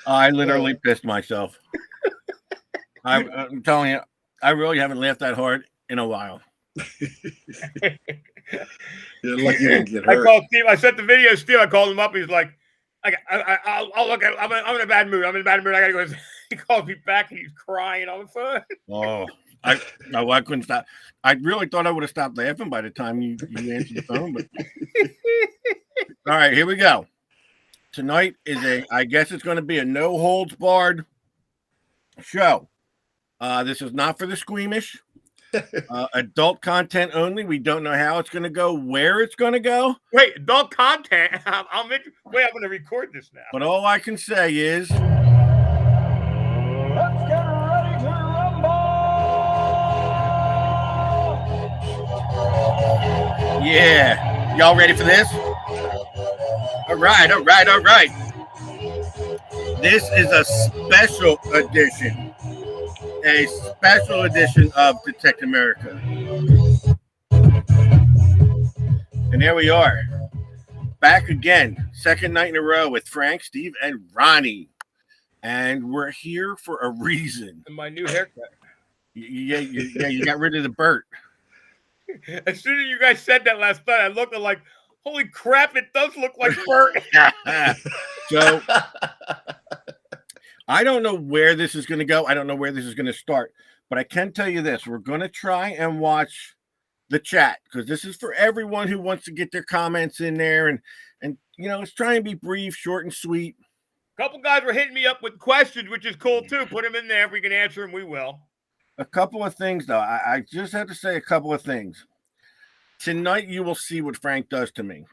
I literally pissed myself. I'm telling you, I really haven't laughed that hard in a while. You're lucky you didn't get I hurt. called Steve. I sent the video to Steve. I called him up. He's like, I'll look at it. I'm in a bad mood. I'm in a bad mood. I got to go. He called me back and he's crying on the phone. Oh, I couldn't stop. I really thought I would have stopped laughing by the time you answered the phone. But all right, here we go. Tonight is I guess it's going to be a no holds barred show. This is not for the squeamish. Adult content only. We don't know how it's going to go, where it's going to go. Wait, adult content? I'm going to record this now. But all I can say is, let's get ready to rumble. yeah, y'all ready for this? All right. This is a special edition. A special edition of Detect America. And there we are. Back again. Second night in a row with Frank, Steve, and Ronnie. And we're here for a reason. And my new haircut. Yeah, you got rid of the Burt. As soon as you guys said that last night, I looked at like, holy crap, it does look like Burt. So I don't know where this is going to go. I don't know where this is going to start. But I can tell you this. We're going to try and watch the chat because this is for everyone who wants to get their comments in there. And let's try and be brief, short, and sweet. A couple guys were hitting me up with questions, which is cool, too. Put them in there. If we can answer them, we will. A couple of things, though. I just have to say a couple of things. Tonight, you will see what Frank does to me.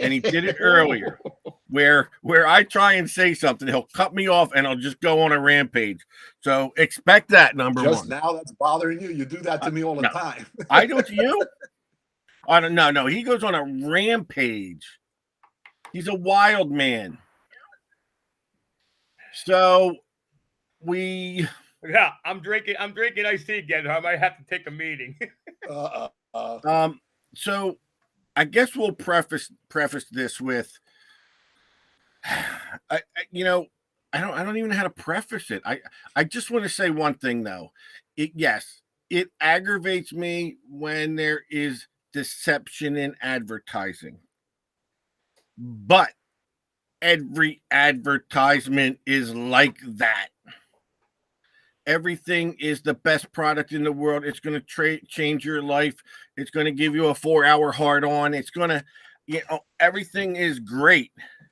And he did it earlier, where I try and say something, he'll cut me off, and I'll just go on a rampage. So expect that, number Just one. now that's bothering you? You do that to me all the time. I do to you? I don't know. No, he goes on a rampage. He's a wild man. So yeah, I'm drinking iced tea again. I might have to take a meeting. So I guess we'll preface this with, I don't even know how to preface it. I just want to say one thing though. It aggravates me when there is deception in advertising. But every advertisement is like that. Everything is the best product in the world. It's going to change your life. It's going to give you a 4-hour hard on. It's going to, everything is great.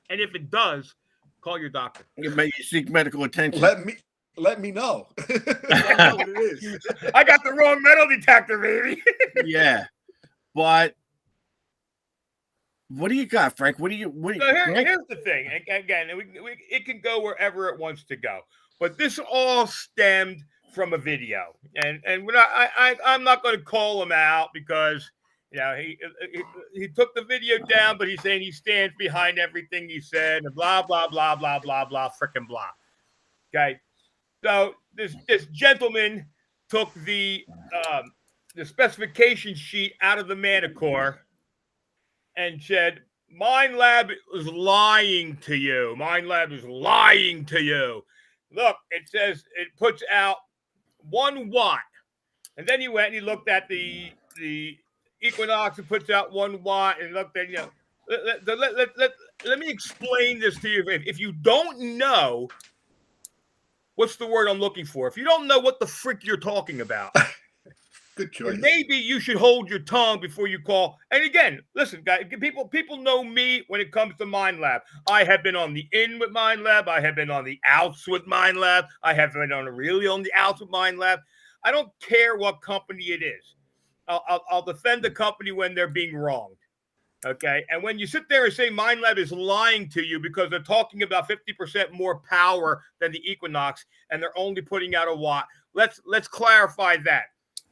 And if it does, call your doctor. You seek medical attention. Let me know. I know what it is. I got the wrong metal detector, baby. Yeah, but what do you got, Frank? Here's the thing. Again, it can go wherever it wants to go. But this all stemmed from a video, and I'm not going to call him out because he took the video down, but he's saying he stands behind everything he said, and blah blah blah blah blah blah frickin' blah. Okay, so this gentleman took the specification sheet out of the Manicore and said, "Mind Lab is lying to you. Mind Lab is lying to you." Look, it says it puts out 1 watt. And then he went and he looked at the Equinox that puts out 1 watt and looked at, let me explain this to you. If you don't know, what's the word I'm looking for? If you don't know what the frick you're talking about, good choice. Maybe you should hold your tongue before you call. And again, listen, guys, people know me when it comes to Mind Lab. I have been on the in with Mind Lab. I have been on the outs with Mind Lab. I have been on the outs with Mind Lab. I don't care what company it is. I'll defend the company when they're being wronged. Okay. And when you sit there and say Mind Lab is lying to you because they're talking about 50% more power than the Equinox and they're only putting out 1 watt, let's clarify that.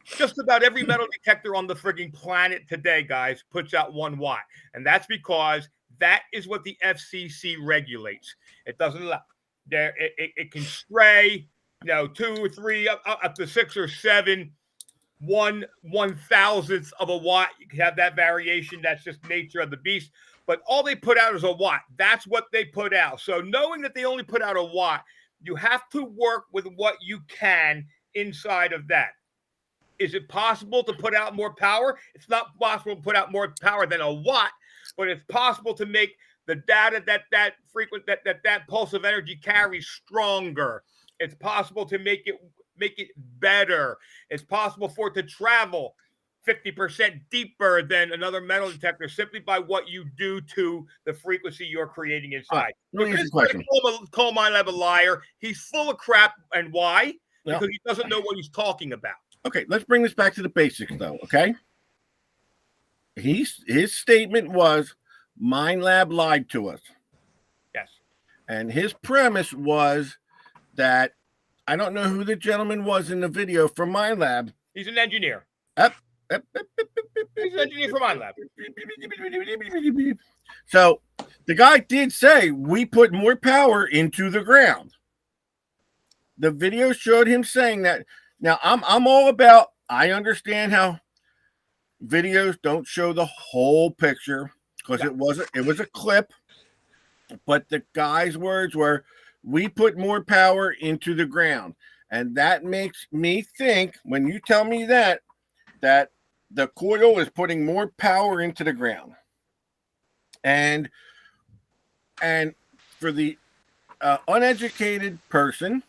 Just about every metal detector on the frigging planet today, guys, puts out 1 watt. And that's because that is what the FCC regulates. It doesn't allow it can stray, 2 or 3 up to 6 or 7, 1/1000th of a watt. You can have that variation. That's just nature of the beast. but all they put out is a watt. That's what they put out. So knowing that they only put out a watt, you have to work with what you can inside of that. Is it possible to put out more power? It's not possible to put out more power than a watt, but it's possible to make the data that pulse of energy carries stronger. It's possible to make it better. It's possible for it to travel 50% deeper than another metal detector simply by what you do to the frequency you're creating inside. Let me ask you a question. Call MindLab a liar. He's full of crap. And why? Well, Because he doesn't know what he's talking about. Okay, let's bring this back to the basics, though. Okay, his statement was MindLab lied to us. Yes. And his premise was that I don't know who the gentleman was in the video from MindLab. He's an engineer. He's He's an engineer for MindLab. So the guy did say we put more power into the ground. The video showed him saying that. Now I'm all about, I understand how videos don't show the whole picture because it was a clip, but the guy's words were, we put more power into the ground. And that makes me think, when you tell me that the coil is putting more power into the ground. And for the uneducated person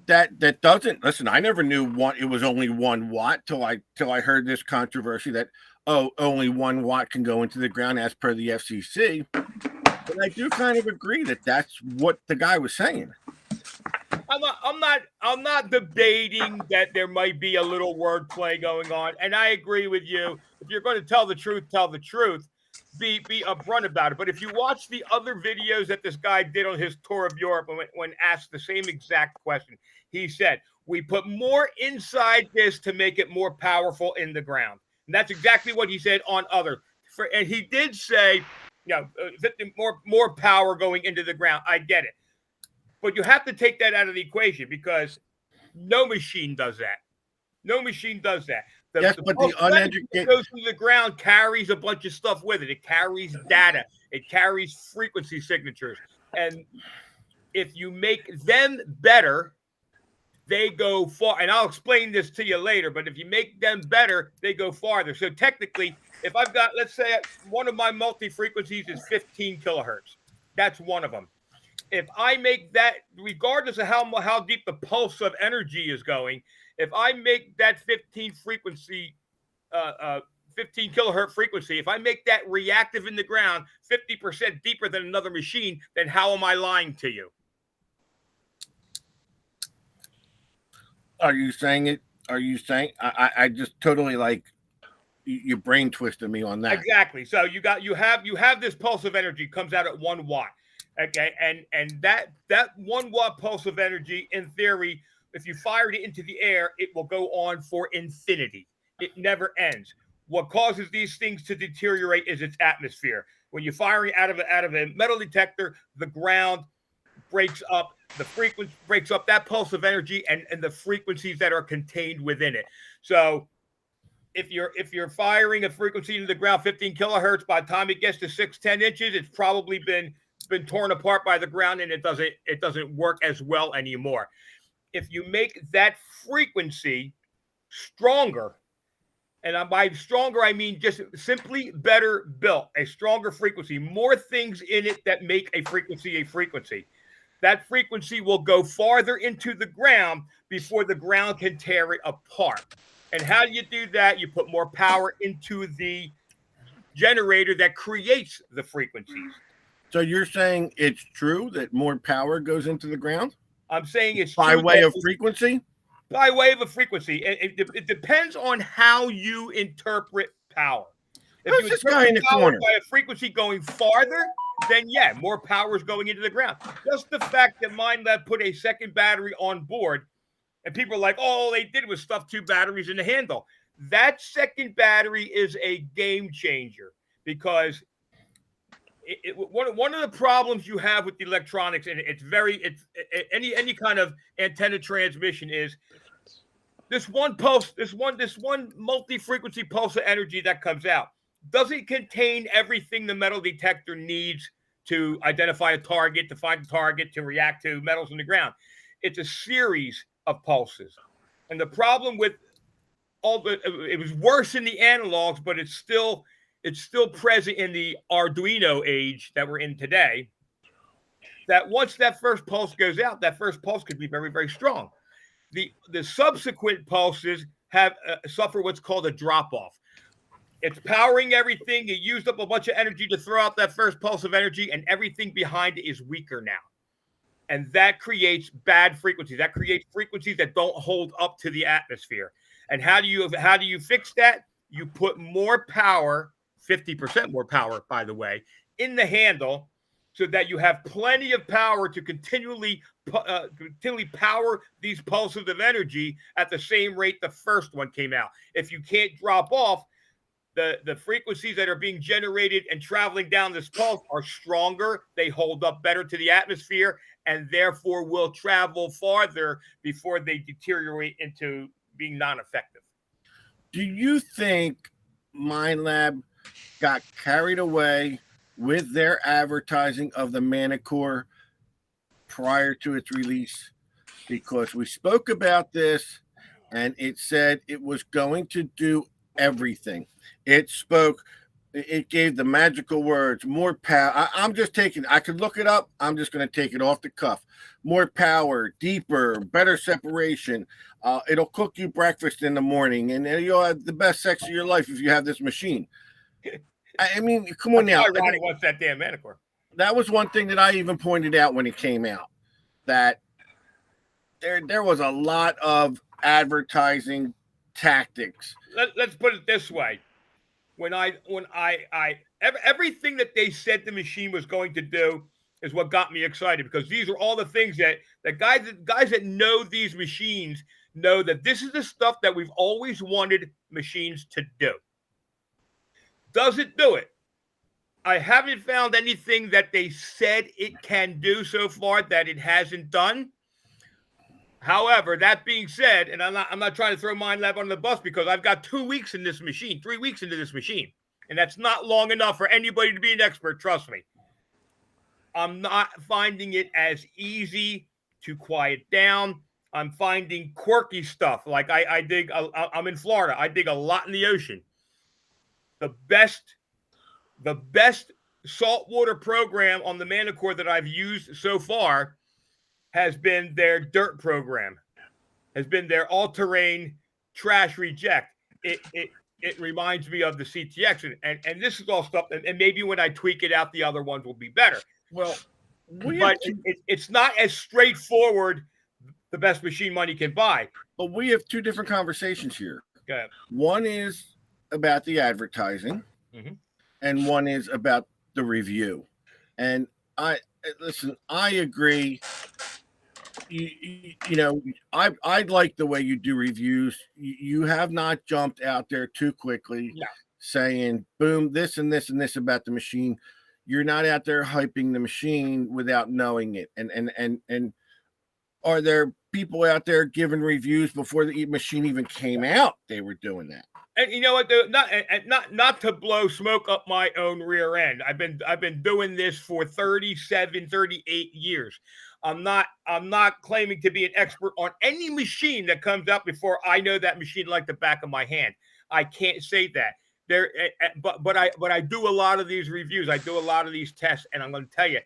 that doesn't listen, I never knew it was only 1 watt till I heard this controversy that only 1 watt can go into the ground as per the FCC. But I do kind of agree that that's what the guy was saying. I'm not debating that there might be a little wordplay going on, and I agree with you. If you're going to tell the truth, tell the truth. Be upfront about it. But if you watch the other videos that this guy did on his tour of Europe, when asked the same exact question, he said, "We put more inside this to make it more powerful in the ground." And that's exactly what he said on other. And he did say, more power going into the ground. I get it. But you have to take that out of the equation because no machine does that. No machine does that. Yes, but the uneducated goes through the ground carries a bunch of stuff with it. It carries data. It carries frequency signatures. And if you make them better, they go far. And I'll explain this to you later. But if you make them better, they go farther. So technically, if I've got, let's say, one of my multi-frequencies is 15 kilohertz. That's one of them. If I make that, regardless of how deep the pulse of energy is going, if I make that 15 kilohertz frequency, if I make that reactive in the ground 50% deeper than another machine, then how am I lying to you? Are you saying it? Are you saying I just totally like your brain twisted me on that. Exactly. So you have this pulse of energy comes out at 1 watt. Okay, and that 1 watt pulse of energy, in theory, if you fired it into the air, it will go on for infinity. It never ends. What causes these things to deteriorate is its atmosphere. When you're firing out of a metal detector, the ground breaks up, the frequency breaks up that pulse of energy and the frequencies that are contained within it. So if you're firing a frequency into the ground 15 kilohertz, by the time it gets to 6-10 inches, it's probably been torn apart by the ground and it doesn't work as well anymore. If you make that frequency stronger, and by stronger I mean just simply better built, a stronger frequency, more things in it that make a frequency, that frequency will go farther into the ground before the ground can tear it apart. And how do you do that? You put more power into the generator that creates the frequencies. So you're saying it's true that more power goes into the ground? I'm saying it's by way of frequency? By way of a frequency. It depends on how you interpret power. If you interpret power by a frequency going farther, then yeah, more power is going into the ground. Just the fact that MindLab put a second battery on board, and people are like, oh, all they did was stuff 2 batteries in the handle. That second battery is a game changer because one of the problems you have with the electronics, and it's any kind of antenna transmission, is this one pulse, this one multi-frequency pulse of energy that comes out. doesn't contain everything the metal detector needs to identify a target, to find a target, to react to metals in the ground. It's a series of pulses. And the problem with it was worse in the analogs, but it's still present in the Arduino age that we're in today. That once that first pulse goes out, that first pulse could be very, very strong. The subsequent pulses have suffer what's called a drop off. It's powering everything. It used up a bunch of energy to throw out that first pulse of energy, and everything behind it is weaker now. And that creates bad frequencies. That creates frequencies that don't hold up to the atmosphere. And how do you fix that? You put more power, 50% more power, by the way, in the handle, so that you have plenty of power to continually power these pulses of energy at the same rate the first one came out. If you can't drop off, the frequencies that are being generated and traveling down this pulse are stronger. They hold up better to the atmosphere, and therefore will travel farther before they deteriorate into being non-effective. Do you think MindLab got carried away with their advertising of the Manicore prior to its release? Because we spoke about this and it said it was going to do everything. It gave the magical words, more power. I'm just taking, I could look it up. I'm just going to take it off the cuff. More power, deeper, better separation. It'll cook you breakfast in the morning, and you'll have the best sex of your life if you have this machine. I mean, come on now. Ronnie wants that damn Manicore. That was one thing that I even pointed out when it came out, that there was a lot of advertising tactics. Let's put it this way. When I everything that they said the machine was going to do is what got me excited, because these are all the things that guys that know these machines know that this is the stuff that we've always wanted machines to do. Does it do it? I haven't found anything that they said it can do so far that it hasn't done. However, that being said, and I'm not trying to throw MindLab under the bus, because I've got 2 weeks in this machine, 3 weeks into this machine, and that's not long enough for anybody to be an expert. Trust me. I'm not finding it as easy to quiet down. I'm finding quirky stuff. Like I'm in Florida. I dig a lot in the ocean. The best saltwater program on the Manicore that I've used so far has been their dirt program, has been their all-terrain trash reject. It reminds me of the CTX, and this is all stuff, and maybe when I tweak it out, the other ones will be better. Well, but it's not as straightforward, the best machine money can buy. But we have two different conversations here. Go ahead. One is about the advertising, and one is about the review. And I agree. You know, I like the way you do reviews. You have not jumped out there too quickly, saying boom, this and this and this about the machine. You're not out there hyping the machine without knowing it. And are there people out there giving reviews before the machine even came out? They were doing that. And you know what? Not to blow smoke up my own rear end. I've been doing this for 37, 38 years. I'm not claiming to be an expert on any machine that comes out before I know that machine like the back of my hand. I can't say that. But I do a lot of these reviews. I do a lot of these tests, and I'm going to tell you,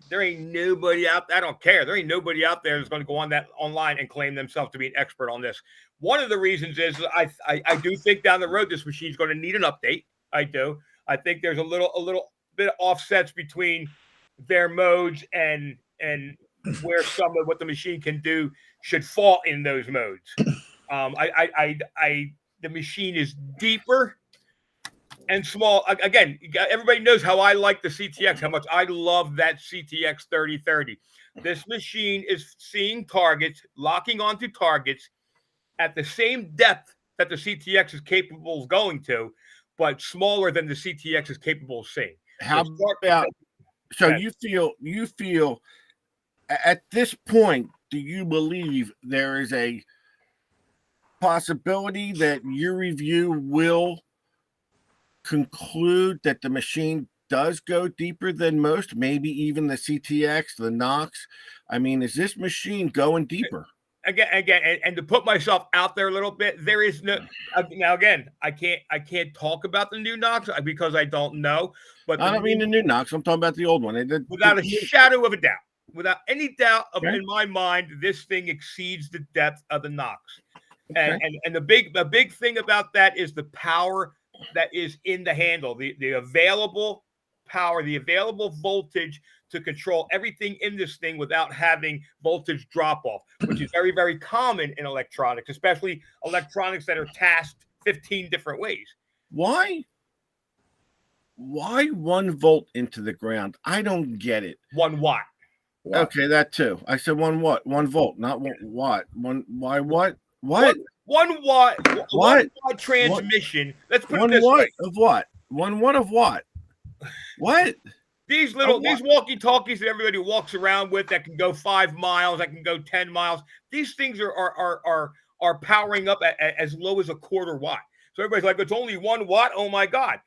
there ain't nobody out there. I don't care. There ain't nobody out there that's going to go online and claim themselves to be an expert on this. One of the reasons is I do think down the road this machine's going to need an update. I do. I think there's a little bit of offsets between their modes and where some of what the machine can do should fall in those modes. The machine is deeper and small. Again, everybody knows how I like the CTX, how much I love that CTX 3030. This machine is seeing targets, locking onto targets at the same depth that the CTX is capable of going to, but smaller than the CTX is capable of seeing. How about, so you feel at this point, do you believe there is a possibility that your review will conclude that the machine does go deeper than most, maybe even the CTX, the Knox? I mean, is this machine going deeper? Again, and to put myself out there a little bit, there is no now. Again, I can't talk about the new Knox because I don't know. But I don't mean the new Knox. I'm talking about the old one. without a shadow of a doubt, without any doubt Okay. in my mind, this thing exceeds the depth of the Knox. Okay. And the big thing about that is the power that is in the handle, the available power, the available voltage to control everything in this thing without having voltage drop off, which is very, very common in electronics, especially electronics that are tasked 15 different ways. Why 1 volt into the ground? I don't get it. 1 watt. Wow. Okay, that too. I said 1 watt, 1 volt, not 1 watt. Why what? What? 1 watt, What? 1 watt transmission. Let's put it 1 this watt way. of what? 1 watt of what? What? These what? walkie-talkies that everybody walks around with that can go 5 miles, that can go 10 miles. These things are powering up at as low as a quarter watt. So everybody's like, it's only 1 watt. Oh my God.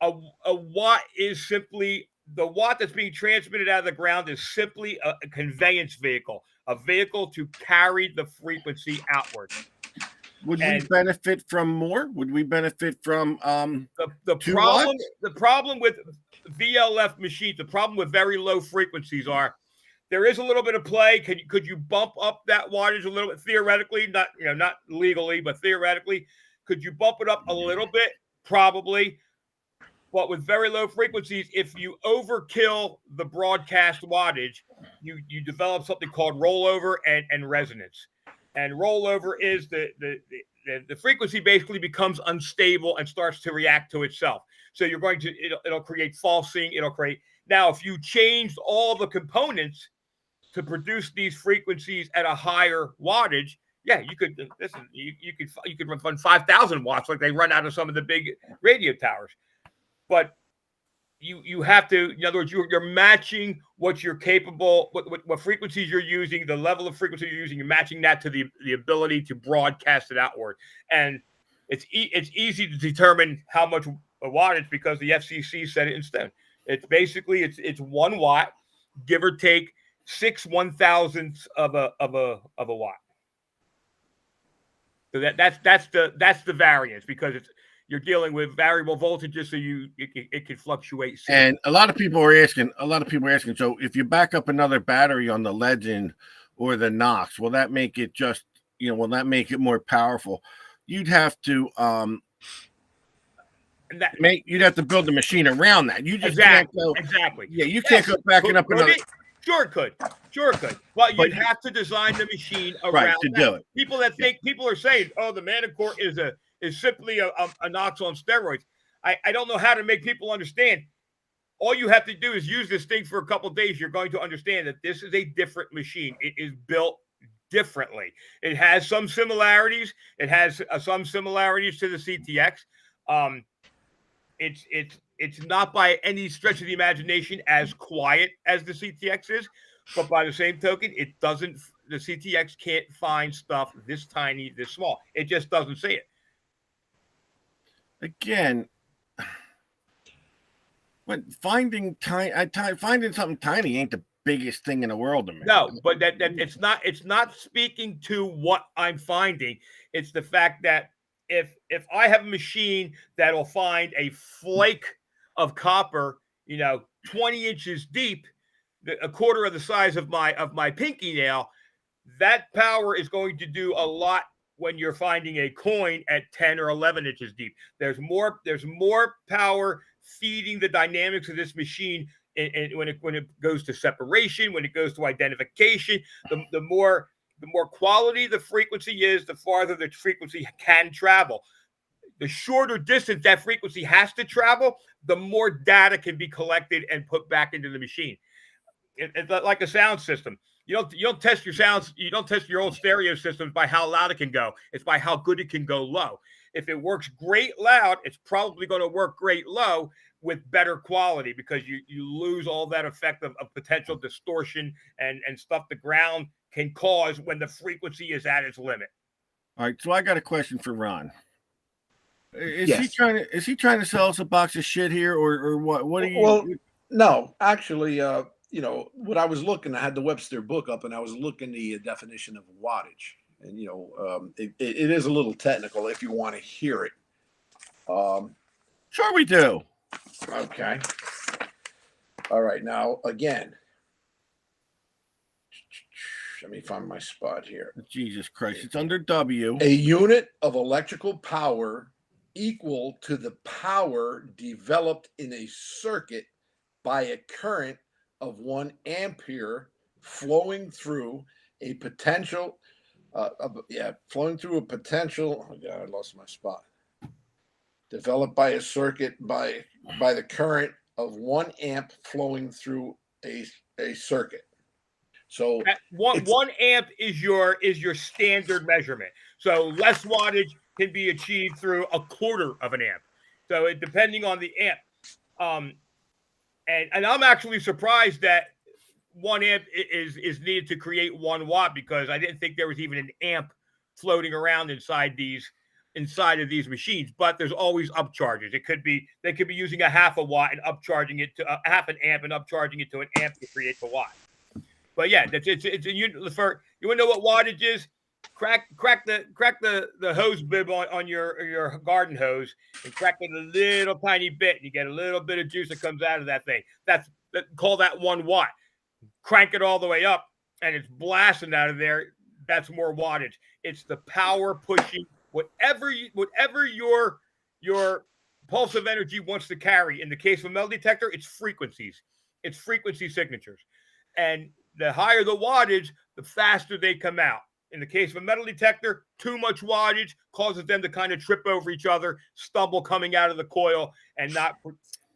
A watt is simply the watt that's being transmitted out of the ground is simply a conveyance vehicle, a vehicle to carry the frequency outward. Would we benefit from more? Would we benefit from the 2 problem watts? the problem with VLF machines, the problem with very low frequencies are there is a little bit of play. Could you bump up that wattage a little bit theoretically? Not legally, but theoretically, could you bump it up a little bit? Probably. But with very low frequencies, if you overkill the broadcast wattage, you develop something called rollover and resonance. And rollover is the frequency basically becomes unstable and starts to react to itself. So you're going to it'll create falsing. It'll create now if you changed all the components to produce these frequencies at a higher wattage, yeah, you could listen. You could run 5,000 watts like they run out of some of the big radio towers. But you have to, in other words, you're matching what you're capable, what frequencies you're using, the level of frequency you're using, you're matching that to the ability to broadcast it outward. And it's easy to determine how much a wattage because the FCC set it in stone. It's basically it's 1 watt, give or take 6 1,000ths of a watt. So that's the variance because you're dealing with variable voltages, so it can fluctuate. And a lot of people are asking. So if you back up another battery on the Legend or the Knox, will that make it just will that make it more powerful? You'd have to you'd have to build the machine around that. You just can't go exactly. Yeah, you can't go backing up another. Sure it could. But you'd have to design the machine around to do it. People are saying, oh, the Manicore is simply a Knox on steroids. I don't know how to make people understand. All you have to do is use this thing for a couple of days. You're going to understand that this is a different machine. It is built differently. It has some similarities. It has some similarities to the CTX. It's not by any stretch of the imagination as quiet as the CTX is, but by the same token, the CTX can't find stuff this tiny, this small. It just doesn't see it. Again, but finding something tiny ain't the biggest thing in the world to me. No, but that it's not speaking to what I'm finding. It's the fact that if I have a machine that'll find a flake of copper, 20 inches deep, a quarter of the size of my pinky nail, that power is going to do a lot when you're finding a coin at 10 or 11 inches deep. There's more power feeding the dynamics of this machine and when it goes to separation, when it goes to identification, the more quality the frequency is, the farther the frequency can travel. The shorter distance that frequency has to travel, the more data can be collected and put back into the machine. It's like a sound system. You don't test your sounds. You don't test your old stereo systems by how loud it can go. It's by how good it can go low. If it works great loud, it's probably going to work great low with better quality because you lose all that effect of potential distortion and stuff the ground can cause when the frequency is at its limit. All right, so I got a question for Ron. Is he Yes. trying to sell us a box of shit here, or what? What do you? Well, no, actually, what I was looking, I had the Webster book up, and I was looking the definition of wattage, and it is a little technical if you want to hear it. Sure, we do. Okay. All right. Now, again, let me find my spot here. Jesus Christ, it's under W. A unit of electrical power equal to the power developed in a circuit by a current of 1 ampere flowing through a potential. Flowing through a potential. Oh God, I lost my spot. Developed by a circuit by the current of 1 amp flowing through a circuit. So one amp is your standard measurement. So less wattage can be achieved through a quarter of an amp. So it depending on the amp. And I'm actually surprised that 1 amp is needed to create 1 watt, because I didn't think there was even an amp floating around inside of these machines. But there's always upcharges. They could be using a half a watt and upcharging it to a half an amp and upcharging it to an amp to create the watt. But yeah, it's a unit for, you want to know what wattage is? Crack the hose bib on your garden hose and crack it a little tiny bit, and you get a little bit of juice that comes out of that thing. Call that 1 watt. Crank it all the way up, and it's blasting out of there. That's more wattage. It's the power pushing whatever your pulse of energy wants to carry. In the case of a metal detector, it's frequencies. It's frequency signatures, and the higher the wattage, the faster they come out. In the case of a metal detector, too much wattage causes them to kind of trip over each other, stumble coming out of the coil, and not.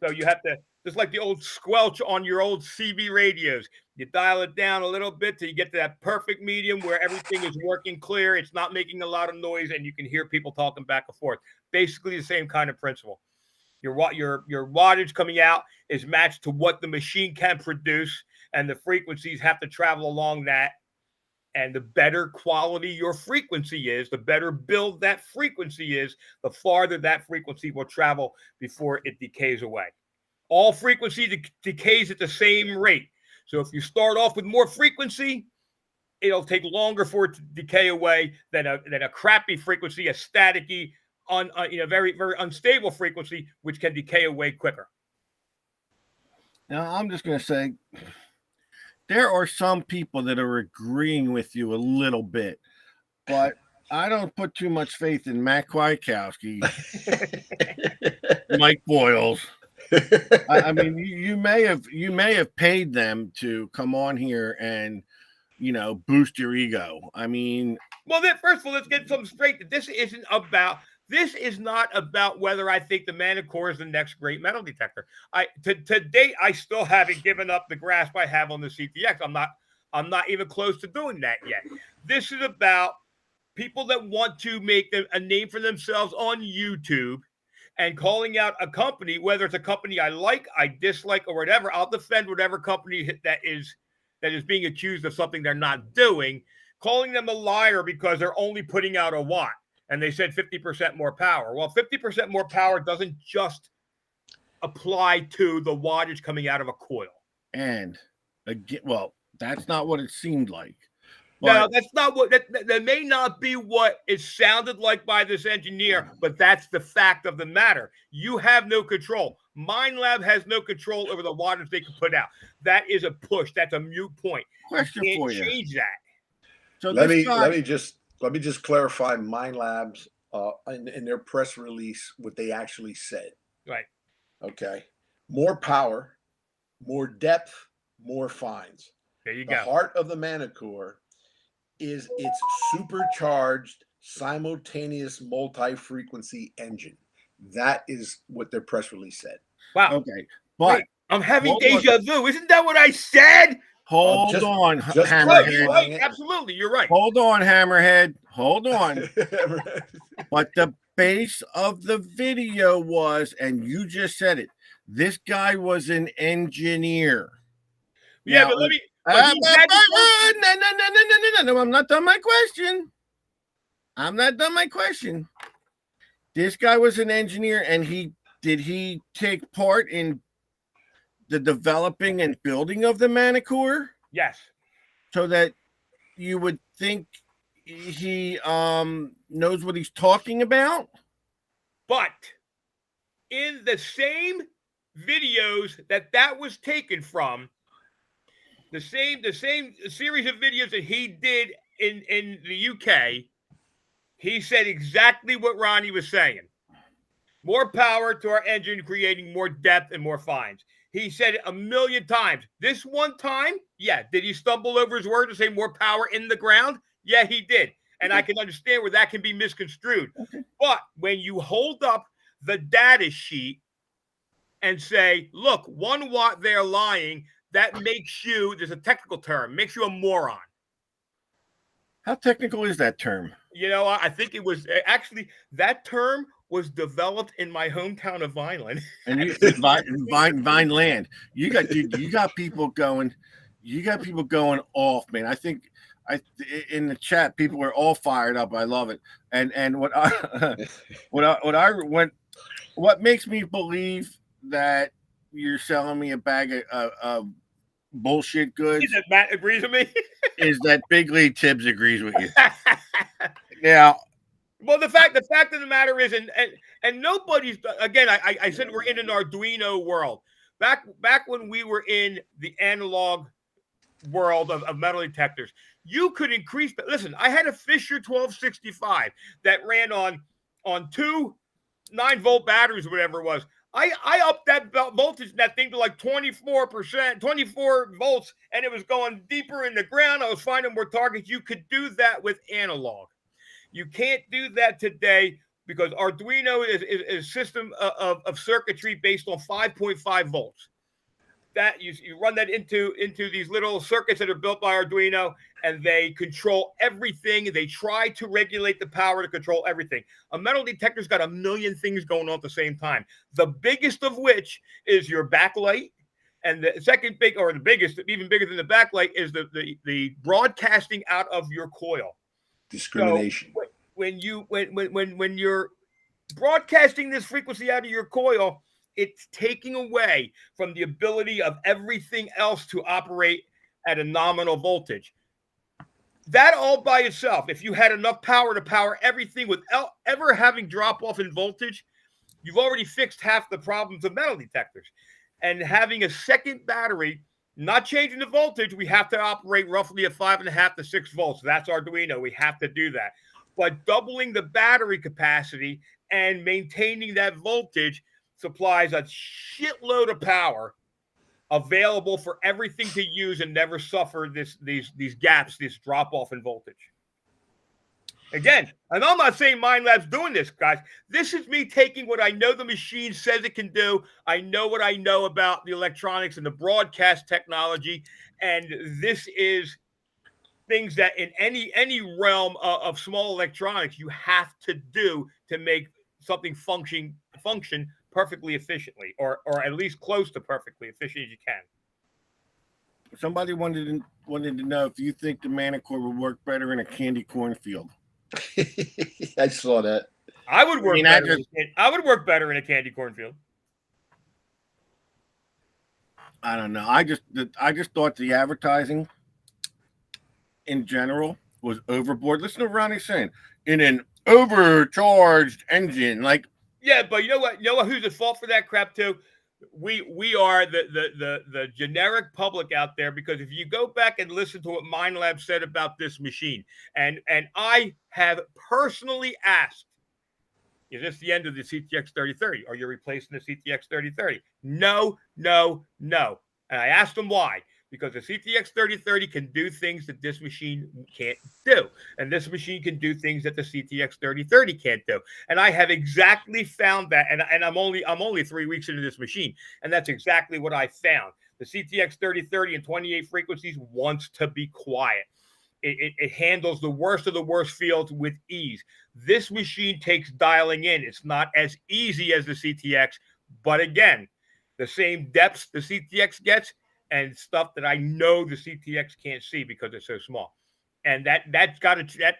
So you have to, just like the old squelch on your old CB radios, you dial it down a little bit till you get to that perfect medium where everything is working clear. It's not making a lot of noise, and you can hear people talking back and forth. Basically the same kind of principle. Your wattage coming out is matched to what the machine can produce, and the frequencies have to travel along that. And the better quality your frequency is, the better build that frequency is, the farther that frequency will travel before it decays away. All frequency decays at the same rate. So if you start off with more frequency, it'll take longer for it to decay away than a crappy frequency, a staticky, very, very unstable frequency, which can decay away quicker. Now, I'm just going to say, there are some people that are agreeing with you a little bit, but I don't put too much faith in Matt Kwiatkowski, Mike Boyles. I mean, you may have paid them to come on here and boost your ego. I mean, well, then first of all, let's get something straight. This is not about whether I think the Manticore is the next great metal detector. To date, I still haven't given up the grasp I have on the CTX. I'm not even close to doing that yet. This is about people that want to make a name for themselves on YouTube and calling out a company, whether it's a company I like, I dislike, or whatever. I'll defend whatever company that is being accused of something they're not doing, calling them a liar because they're only putting out a watt. And they said 50% more power. Well, 50% more power doesn't just apply to the wattage coming out of a coil. And again, well, that's not what it seemed like. But no, that's not what that may not be what it sounded like by this engineer, but that's the fact of the matter. You have no control. MindLab has no control over the wattage they can put out. That is a push. That's a moot point. Question you can't for you. Change that. So let me just clarify MindLab's in their press release what they actually said. Right. Okay. More power, more depth, more fines. There you go. The heart of the Manticore is its supercharged simultaneous multi-frequency engine. That is what their press release said. Wow. Okay. But I'm having deja vu. Isn't that what I said? Hold on, Hammerhead. Right. Absolutely. You're right. Hold on, Hammerhead. Hold on. But the base of the video was, and you just said it, this guy was an engineer. Yeah, now, but let me. No, I'm not done my question. this guy was an engineer, and did he take part in the developing and building of the Manicore, Yes. so that you would think he knows what he's talking about? But in the same videos that was taken from, the same series of videos that he did in the UK, he said exactly what Ronnie was saying. More power to our engine, creating more depth and more fines. He said it a million times. This one time, yeah, did he stumble over his word to say more power in the ground? Yeah, he did. And I can understand where that can be misconstrued. Okay. But when you hold up the data sheet and say, look, 1 watt they're lying, that makes you, there's a technical term, makes you a moron. How technical is that term? You know, I think it was actually, that term was developed in my hometown of Vineland. And Vine Land, you got people going, off, man. I think in the chat, people are all fired up. I love it. And what makes me believe that you're selling me a bag of bullshit goods That Matt agrees with me. is that Big League Tibbs agrees with you. Now, well, the fact of the matter is, and nobody's, again, I said we're in an Arduino world. Back when we were in the analog world of metal detectors, you could increase. Listen, I had a Fisher 1265 that ran on 2 9-volt batteries or whatever it was. I upped that voltage in that thing to like 24%, 24 volts, and it was going deeper in the ground. I was finding more targets. You could do that with analog. You can't do that today because Arduino is a system of circuitry based on 5.5 volts. That you run that into these little circuits that are built by Arduino, and they control everything. They try to regulate the power to control everything. A metal detector's got a million things going on at the same time. The biggest of which is your backlight, and the second big, or the biggest, even bigger than the backlight, is the broadcasting out of your coil. Discrimination. So when you're broadcasting this frequency out of your coil, it's taking away from the ability of everything else to operate at a nominal voltage. That all by itself, if you had enough power to power everything without ever having drop off in voltage, you've already fixed half the problems of metal detectors. And having a second battery, not changing the voltage, we have to operate roughly at 5.5 to 6 volts. That's Arduino. We have to do that. But doubling the battery capacity and maintaining that voltage supplies a shitload of power available for everything to use and never suffer these gaps, this drop off in voltage. Again, and I'm not saying MindLab's doing this, guys. This is me taking what I know the machine says it can do. I know what I know about the electronics and the broadcast technology, and this is things that in any realm of small electronics you have to do to make something function perfectly efficiently, or at least close to perfectly efficient as you can. somebody wanted to know if you think the Manicore would work better in a candy cornfield. I saw that. I would work better in a candy cornfield. I don't know. I just thought the advertising in general was overboard. Listen to Ronnie saying, in an overcharged engine. Like, yeah, but you know what? Who's at fault for that crap too? We are the generic public out there, because if you go back and listen to what MindLab said about this machine, and I have personally asked, is this the end of the CTX 3030? Are you replacing the CTX 3030? No. And I asked them why. Because the CTX 3030 can do things that this machine can't do. And this machine can do things that the CTX 3030 can't do. And I have exactly found that. And I'm only 3 weeks into this machine. And that's exactly what I found. The CTX 3030 and 28 frequencies wants to be quiet. It handles the worst of the worst fields with ease. This machine takes dialing in. It's not as easy as the CTX. But again, the same depths the CTX gets, and stuff that I know the CTX can't see because it's so small. And that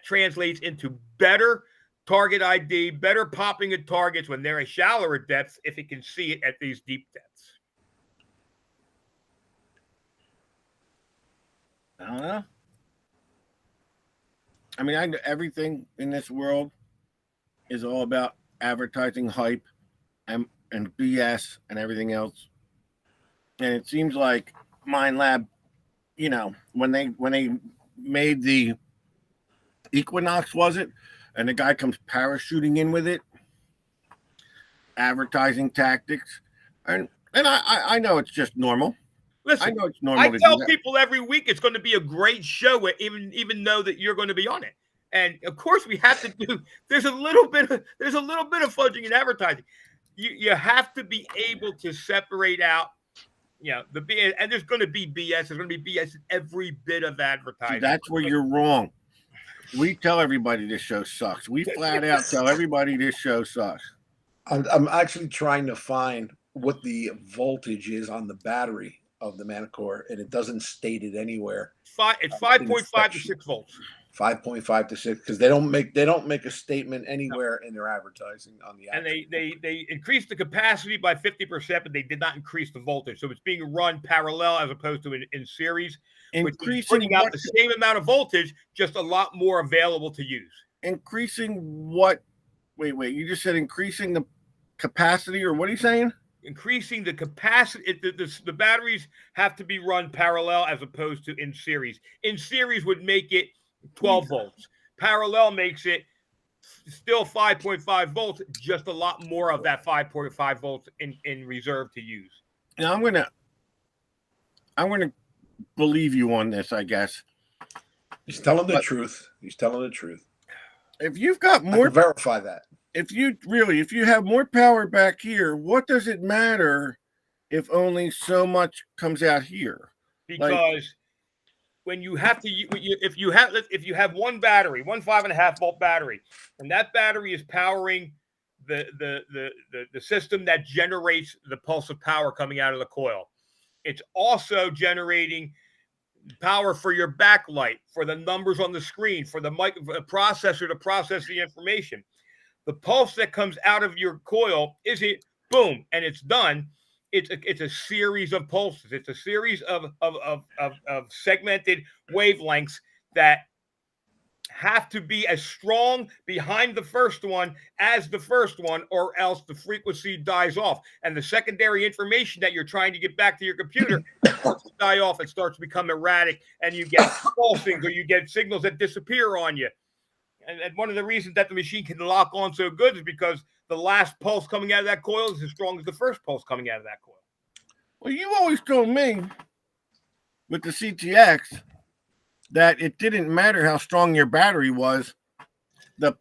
translates into better target ID, better popping at targets when they're at shallower depths if it can see it at these deep depths. I don't know. I mean, everything in this world is all about advertising hype and BS and everything else. And it seems like Mind Lab, you know, when they made the Equinox, was it? And the guy comes parachuting in with it, advertising tactics, and I know it's just normal. Listen, I know it's normal. I tell people every week it's going to be a great show, even though that you're going to be on it. And of course, we have to do. There's a little bit of fudging in advertising. You have to be able to separate out, you know, the BS, and there's going to be BS. There's going to be BS in every bit of advertising. See, that's where you're wrong. We tell everybody this show sucks. We flat out tell everybody this show sucks. I'm actually trying to find what the voltage is on the battery of the Manicore, and it doesn't state it anywhere. It's 5.5 to 6 volts. 5.5 to 6, because they don't make a statement anywhere in their advertising on the. And they increased the capacity by 50%, but they did not increase the voltage. So it's being run parallel as opposed to in series, which is putting out the same amount of voltage, just a lot more available to use. Increasing what? Wait, you just said increasing the capacity, or what are you saying? Increasing the capacity. The batteries have to be run parallel as opposed to in series. In series would make it 12 volts. Parallel makes it still 5.5 volts, just a lot more of that 5.5 volts in reserve to use. Now I'm gonna believe you on this, I guess. He's telling the truth. He's telling the truth. If you've got more, verify that. If you have more power back here, what does it matter if only so much comes out here? Because when you have to, if you have one battery, one 5.5 volt battery, and that battery is powering the system that generates the pulse of power coming out of the coil, it's also generating power for your backlight, for the numbers on the screen, for the processor to process the information. The pulse that comes out of your coil isn't boom and it's done. It's a series of pulses. It's a series of segmented wavelengths that have to be as strong behind the first one as the first one, or else the frequency dies off. And the secondary information that you're trying to get back to your computer starts to die off. It starts to become erratic, and you get pulsings, or you get signals that disappear on you. And one of the reasons that the machine can lock on so good is because the last pulse coming out of that coil is as strong as the first pulse coming out of that coil. Well, you always told me with the CTX that it didn't matter how strong your battery was, the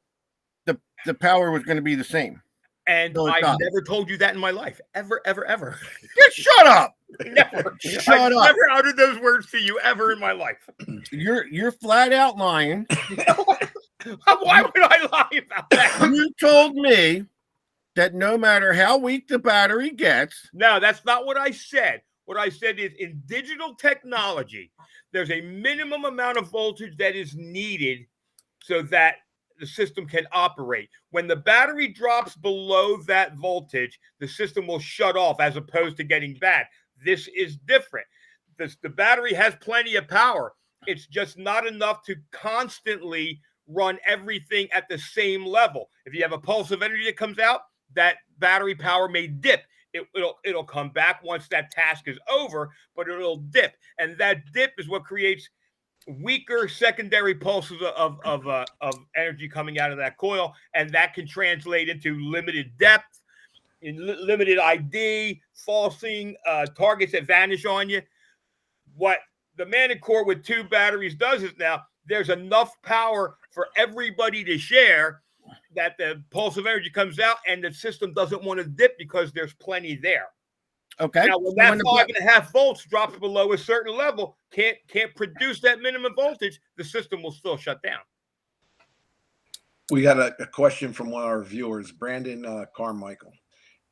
power was going to be the same. And so I've never told you that in my life. Ever. Shut up. Never. I've never uttered those words to you ever in my life. You're flat out lying. Why would I lie about that? You told me that no matter how weak the battery gets. No, that's not what I said. What I said is, in digital technology, there's a minimum amount of voltage that is needed so that the system can operate. When the battery drops below that voltage, the system will shut off as opposed to getting bad. This is different. The battery has plenty of power. It's just not enough to constantly run everything at the same level. If you have a pulse of energy that comes out, that battery power may dip. It'll come back once that task is over, but it'll dip. And that dip is what creates weaker secondary pulses of energy coming out of that coil, and that can translate into limited depth, in limited ID, falsing, targets that vanish on you. What the Manicore with 2 batteries does is now there's enough power for everybody to share that the pulse of energy comes out, and the system doesn't want to dip because there's plenty there. Okay. Now, when that 5.5 volts drops below a certain level, can't produce that minimum voltage, the system will still shut down. We got a question from one of our viewers, Brandon Carmichael.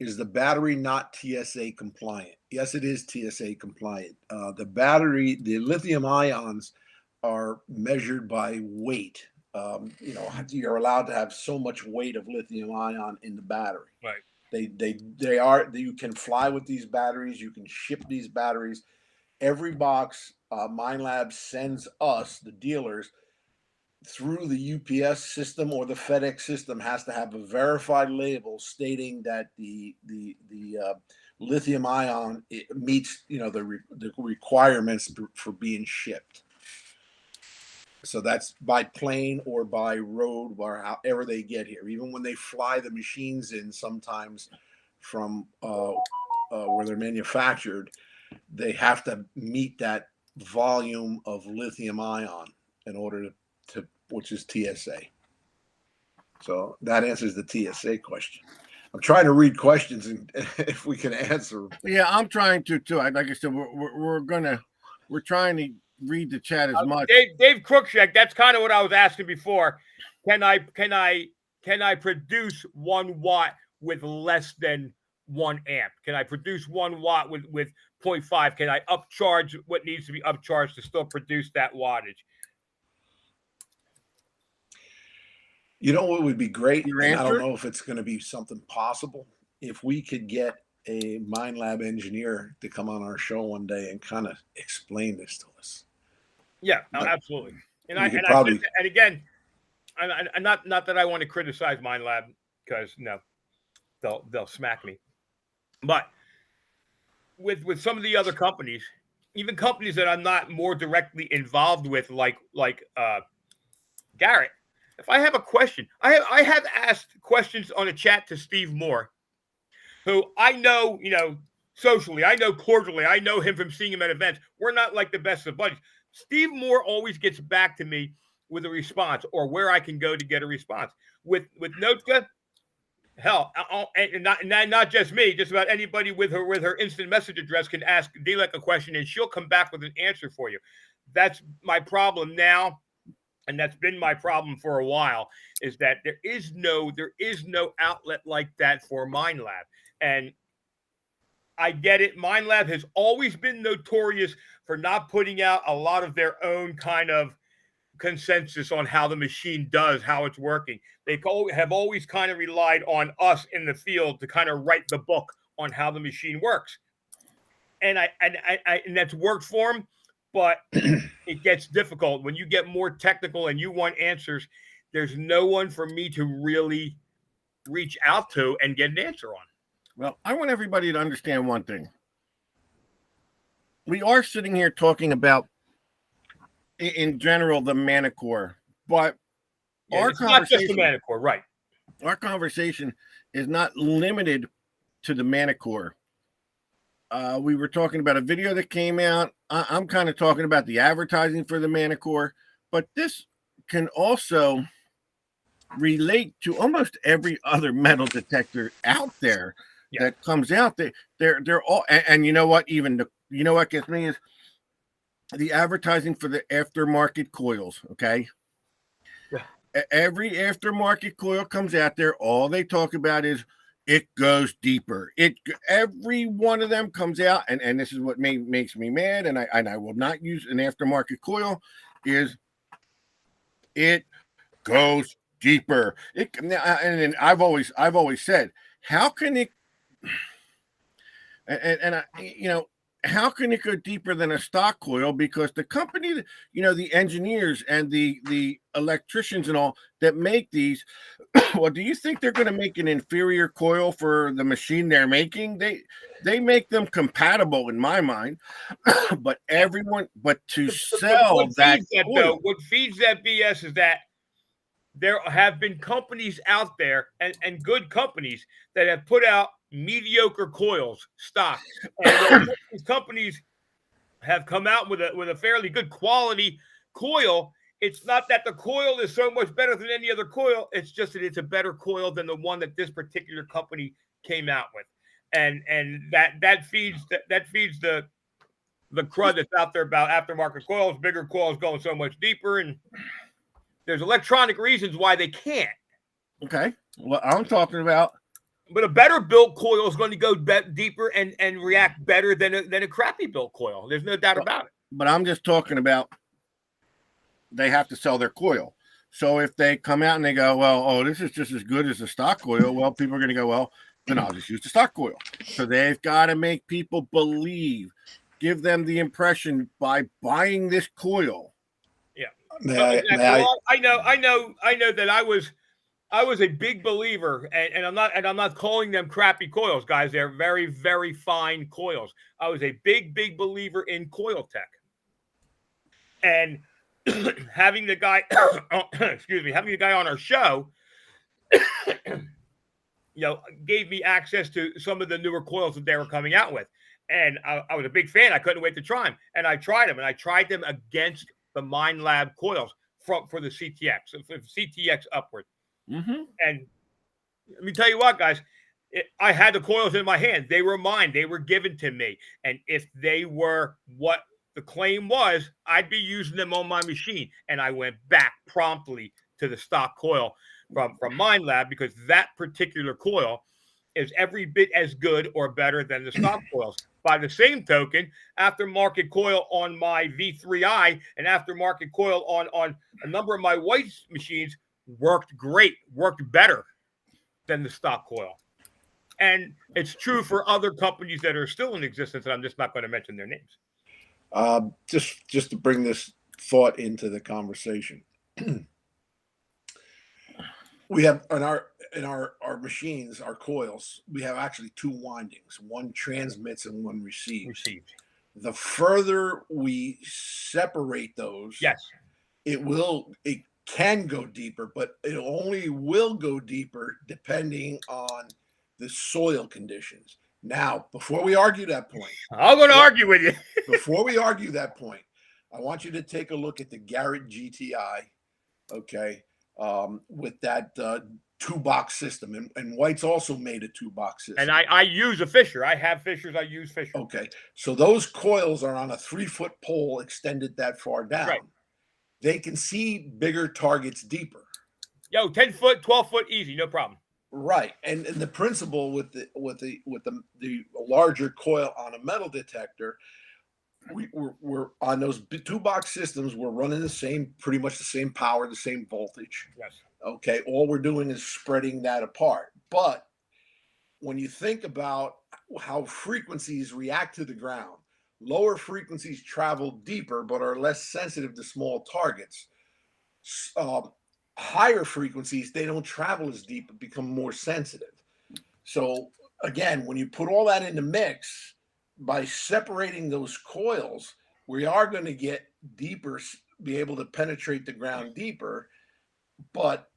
Is the battery not TSA compliant? Yes, it is TSA compliant. The battery, the lithium ions, are measured by weight. you're allowed to have so much weight of lithium ion in the battery. Right. You can fly with these batteries. You can ship these batteries. Every box MindLab sends us, the dealers, through the UPS system or the FedEx system, has to have a verified label stating that the lithium ion meets the requirements for being shipped. So that's by plane or by road or however they get here. Even when they fly the machines in, sometimes from where they're manufactured, they have to meet that volume of lithium ion in order to which is TSA. So that answers the TSA question. I'm trying to read questions and if we can answer. Yeah, I'm trying to too. Like I said, we're trying to read the chat as much. Dave Cruikshank, that's kind of what I was asking before. Can I produce 1 watt with less than 1 amp? Can I produce 1 watt with 0.5? Can I upcharge what needs to be upcharged to still produce that wattage? You know what would be great? Your And I don't answer? know if it's going to be something possible. If we could get a MindLab engineer to come on our show one day and kind of explain this to us. Yeah, absolutely. And again, not that I want to criticize MindLab, because no, they'll smack me. But with some of the other companies, even companies that I'm not more directly involved with, like Garrett, if I have a question, I have asked questions on a chat to Steve Moore, who I know, socially, I know cordially, I know him from seeing him at events. We're not like the best of buddies. Steve Moore always gets back to me with a response or where I can go to get a response. With Notka, hell, and not just me, just about anybody with her instant message address can ask Dilek a question and she'll come back with an answer for you. That's my problem now, and that's been my problem for a while, is that there is no outlet like that for MindLab. And I get it. MindLab has always been notorious for not putting out a lot of their own kind of consensus on how the machine does, how it's working. They have always kind of relied on us in the field to kind of write the book on how the machine works. And and that's worked for them, but it gets difficult when you get more technical and you want answers. There's no one for me to really reach out to and get an answer on. Well, I want everybody to understand one thing. We are sitting here talking about, in general, the Manicore, but it's not just the Manicore, right? Our conversation is not limited to the Manicore. We were talking about a video that came out. I'm kind of talking about the advertising for the Manicore, but this can also relate to almost every other metal detector out there that comes out. They're all, and you know what? You know what gets me is the advertising for the aftermarket coils. Okay. Yeah. Every aftermarket coil comes out there. All they talk about is it goes deeper. Every one of them comes out, and this is what makes me mad. And I will not use an aftermarket coil. Is it goes deeper? And I've always said, how can it? How can it go deeper than a stock coil? Because the company, the engineers and the electricians and all that make these, well, do you think they're going to make an inferior coil for the machine they're making? They make them compatible in my mind, but to sell what feeds that BS is that there have been companies out there and good companies that have put out mediocre coils stock, and these companies have come out with a fairly good quality coil. It's not that the coil is so much better than any other coil, it's just that it's a better coil than the one that this particular company came out with, and that feeds the crud that's out there about aftermarket coils, bigger coils going so much deeper, and there's electronic reasons why they can't. Okay, well, I'm talking about. But a better built coil is going to go deeper and react better than a crappy built coil. There's no doubt about it. But I'm just talking about they have to sell their coil. So if they come out and they go, well, oh, this is just as good as the stock coil, well, people are going to go, well, then I'll just use the stock coil. So they've got to make people believe, give them the impression by buying this coil. Yeah. Well, I know that I was a big believer, and I'm not calling them crappy coils, guys. They're very, very fine coils. I was a big believer in coil tech. And having the guy having the guy on our show gave me access to some of the newer coils that they were coming out with. And I was a big fan. I couldn't wait to try them. And I tried them, and I tried them against the Mind Lab coils for the CTX, CTX upward. Mm-hmm. And let me tell you what, guys, I had the coils in my hand. They were mine. They were given to me. And if they were what the claim was, I'd be using them on my machine. And I went back promptly to the stock coil from Mind Lab, because that particular coil is every bit as good or better than the stock coils. By the same token, aftermarket coil on my V3i and aftermarket coil on a number of my white machines worked great, worked better than the stock coil. And it's true for other companies that are still in existence, and I'm just not going to mention their names. Just to bring this thought into the conversation, we have in our machines, our coils, we have actually two windings. One transmits and one receives. The further we separate those, yes, it can go deeper, but it only will go deeper depending on the soil conditions. Now, before we argue that point, I'm going to argue with you. Before we argue that point, I want you to take a look at the Garrett GTI, okay, with that two-box system. And White's also made a two-box system. And I use a Fisher. I have Fishers. I use Fisher. Okay, so those coils are on a 3-foot pole extended that far down. Right. They can see bigger targets deeper. 10 foot, 12 foot, easy, no problem. Right, and the principle with the larger coil on a metal detector, we're on those two box systems. We're running pretty much the same power, the same voltage. Yes. Okay, all we're doing is spreading that apart. But when you think about how frequencies react to the ground, lower frequencies travel deeper but are less sensitive to small targets. Higher frequencies, they don't travel as deep but become more sensitive. So again, when you put all that in the mix, by separating those coils, we are going to get deeper, be able to penetrate the ground deeper. But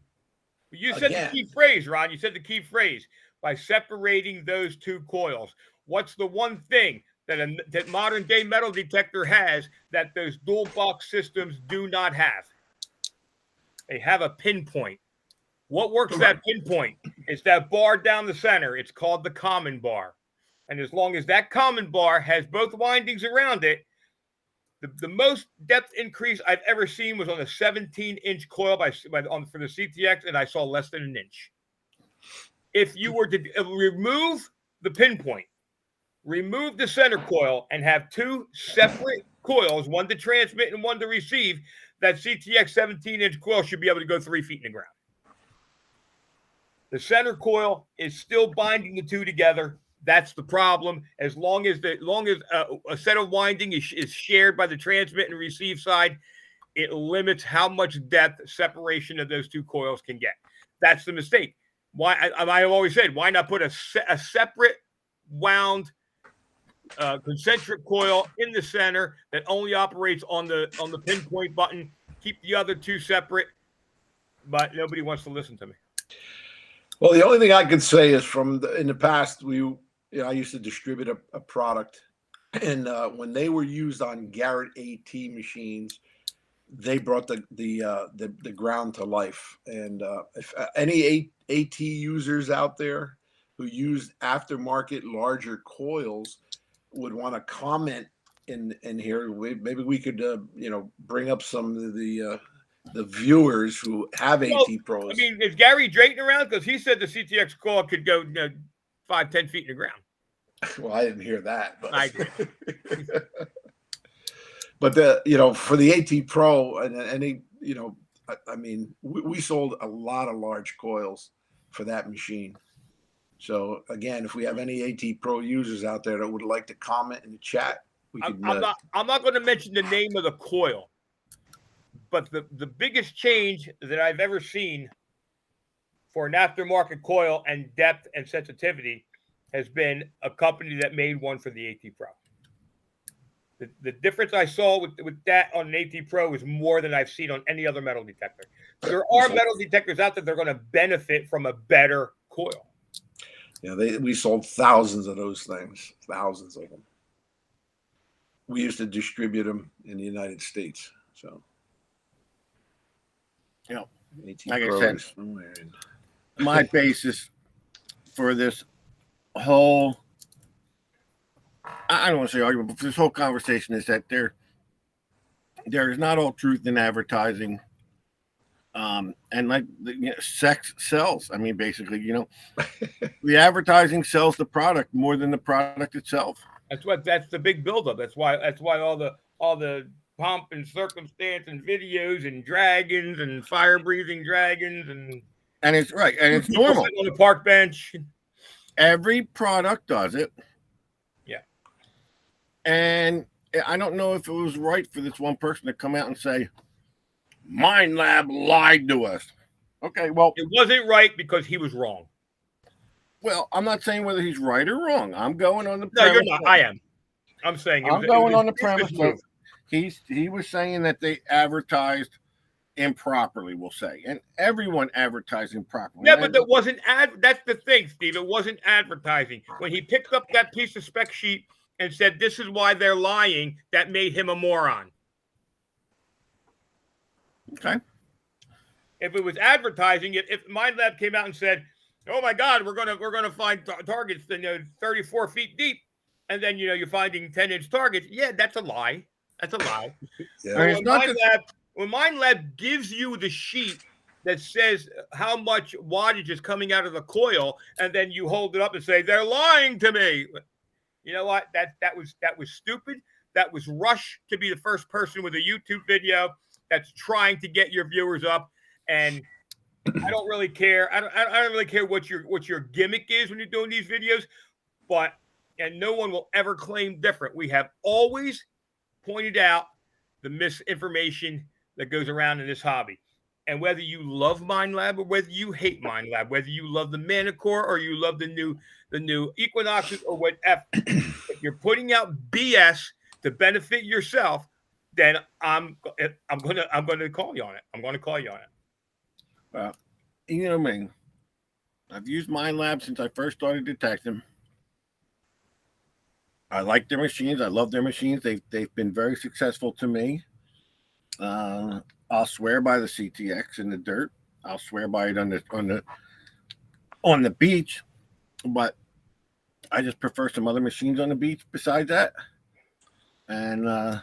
you said the key phrase, Ron. You said the key phrase, by separating those two coils. What's the one thing that modern day metal detector has that those dual box systems do not have? They have a pinpoint. What works that pinpoint? It's that bar down the center. It's called the common bar. And as long as that common bar has both windings around it, the most depth increase I've ever seen was on a 17-inch coil for the CTX, and I saw less than an inch. If you were to remove the pinpoint, remove the center coil, and have two separate coils, one to transmit and one to receive, that CTX 17-inch coil should be able to go 3 feet in the ground. The center coil is still binding the two together. That's the problem. As long as a set of winding is shared by the transmit and receive side, it limits how much depth separation of those two coils can get. That's the mistake. Why I've always said, why not put a separate wound concentric coil in the center that only operates on the pinpoint button. Keep the other two separate, but nobody wants to listen to me. Well, the only thing I could say is in the past, I used to distribute a product, and when they were used on Garrett AT machines, they brought the ground to life. And if any AT users out there who used aftermarket larger coils would want to comment in here, maybe we could bring up some of the viewers who have AT Pros. I mean, is Gary Drayton around? Because he said the CTX coil could go 5-10 feet in the ground. Well, I didn't hear that, but I did. But for the AT Pro and any I mean, we sold a lot of large coils for that machine. So again, if we have any AT Pro users out there that would like to comment in the chat, we could. I'm not going to mention the name of the coil, but the biggest change that I've ever seen for an aftermarket coil and depth and sensitivity has been a company that made one for the AT Pro. The difference I saw with that on an AT Pro is more than I've seen on any other metal detector. There are metal detectors out there that are going to benefit from a better coil. Yeah, we sold thousands of those things, thousands of them. We used to distribute them in the United States. So, you know, AT like I Pro said, is somewhere in- my basis for this whole, I don't want to say argument, but for this whole conversation is that there is not all truth in advertising. And like sex sells. I mean, basically, the advertising sells the product more than the product itself. That's the big buildup. That's why all the pomp and circumstance and videos and dragons and fire breathing dragons and it's right and it's normal on the park bench. Every product does it. Yeah. And I don't know if it was right for this one person to come out and say, Mind Lab lied to us. Okay, well, it wasn't right because he was wrong. Well, I'm not saying whether he's right or wrong. I'm going on the premise. No, you're not. I am. I'm saying I'm going on the premise that he was saying that they advertised improperly, we'll say, and everyone advertised improperly. Yeah, but that wasn't that's the thing, Steve. It wasn't advertising. When he picked up that piece of spec sheet and said, "This is why they're lying," that made him a moron. Okay. If it was advertising, if Mind Lab came out and said, "Oh my God, we're gonna find targets 34 feet deep," and then you're finding 10-inch targets, yeah, that's a lie. That's a lie. Yeah. When Mind Lab gives you the sheet that says how much wattage is coming out of the coil, and then you hold it up and say they're lying to me, you know what? That was stupid. That was rush to be the first person with a YouTube video that's trying to get your viewers up. And I don't really care. I don't really care what your gimmick is when you're doing these videos, and no one will ever claim different. We have always pointed out the misinformation that goes around in this hobby. And whether you love Mind Lab or whether you hate Mind Lab, whether you love the Manicore or you love the new Equinoxes or whatever, if you're putting out BS to benefit yourself, then I'm gonna call you on it. I'm gonna call you on it. You know what I mean? I've used Mind Lab since I first started detecting. I like their machines. I love their machines. They've been very successful to me. I'll swear by the CTX in the dirt. I'll swear by it on the beach, but I just prefer some other machines on the beach besides that. And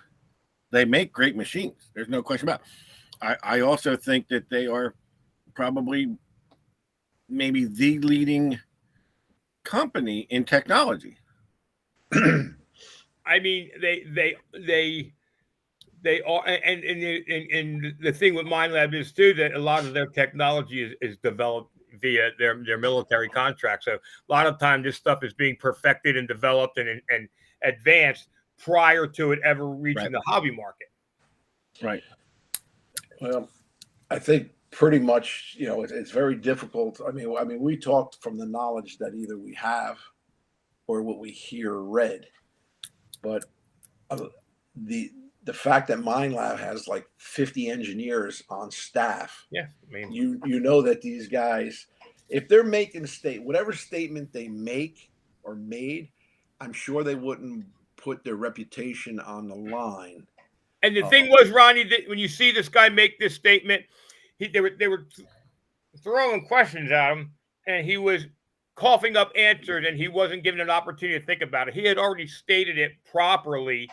they make great machines. There's no question about it. I also think that they are probably maybe the leading company in technology. I mean, they are, and the thing with Mind Lab is too that a lot of their technology is developed via their military contracts. So a lot of time this stuff is being perfected and developed and advanced prior to it ever reaching the hobby market. Right. Well, I think pretty much, it's very difficult. I mean, we talked from the knowledge that either we have or what we hear or read, but the fact that Mind Lab has like 50 engineers on staff. Yeah, I mean, you know that these guys, if they're making whatever statement they make or made, I'm sure they wouldn't put their reputation on the line. And the thing was, Ronnie, that when you see this guy make this statement, they were throwing questions at him, and he was coughing up answers, and he wasn't given an opportunity to think about it. He had already stated it properly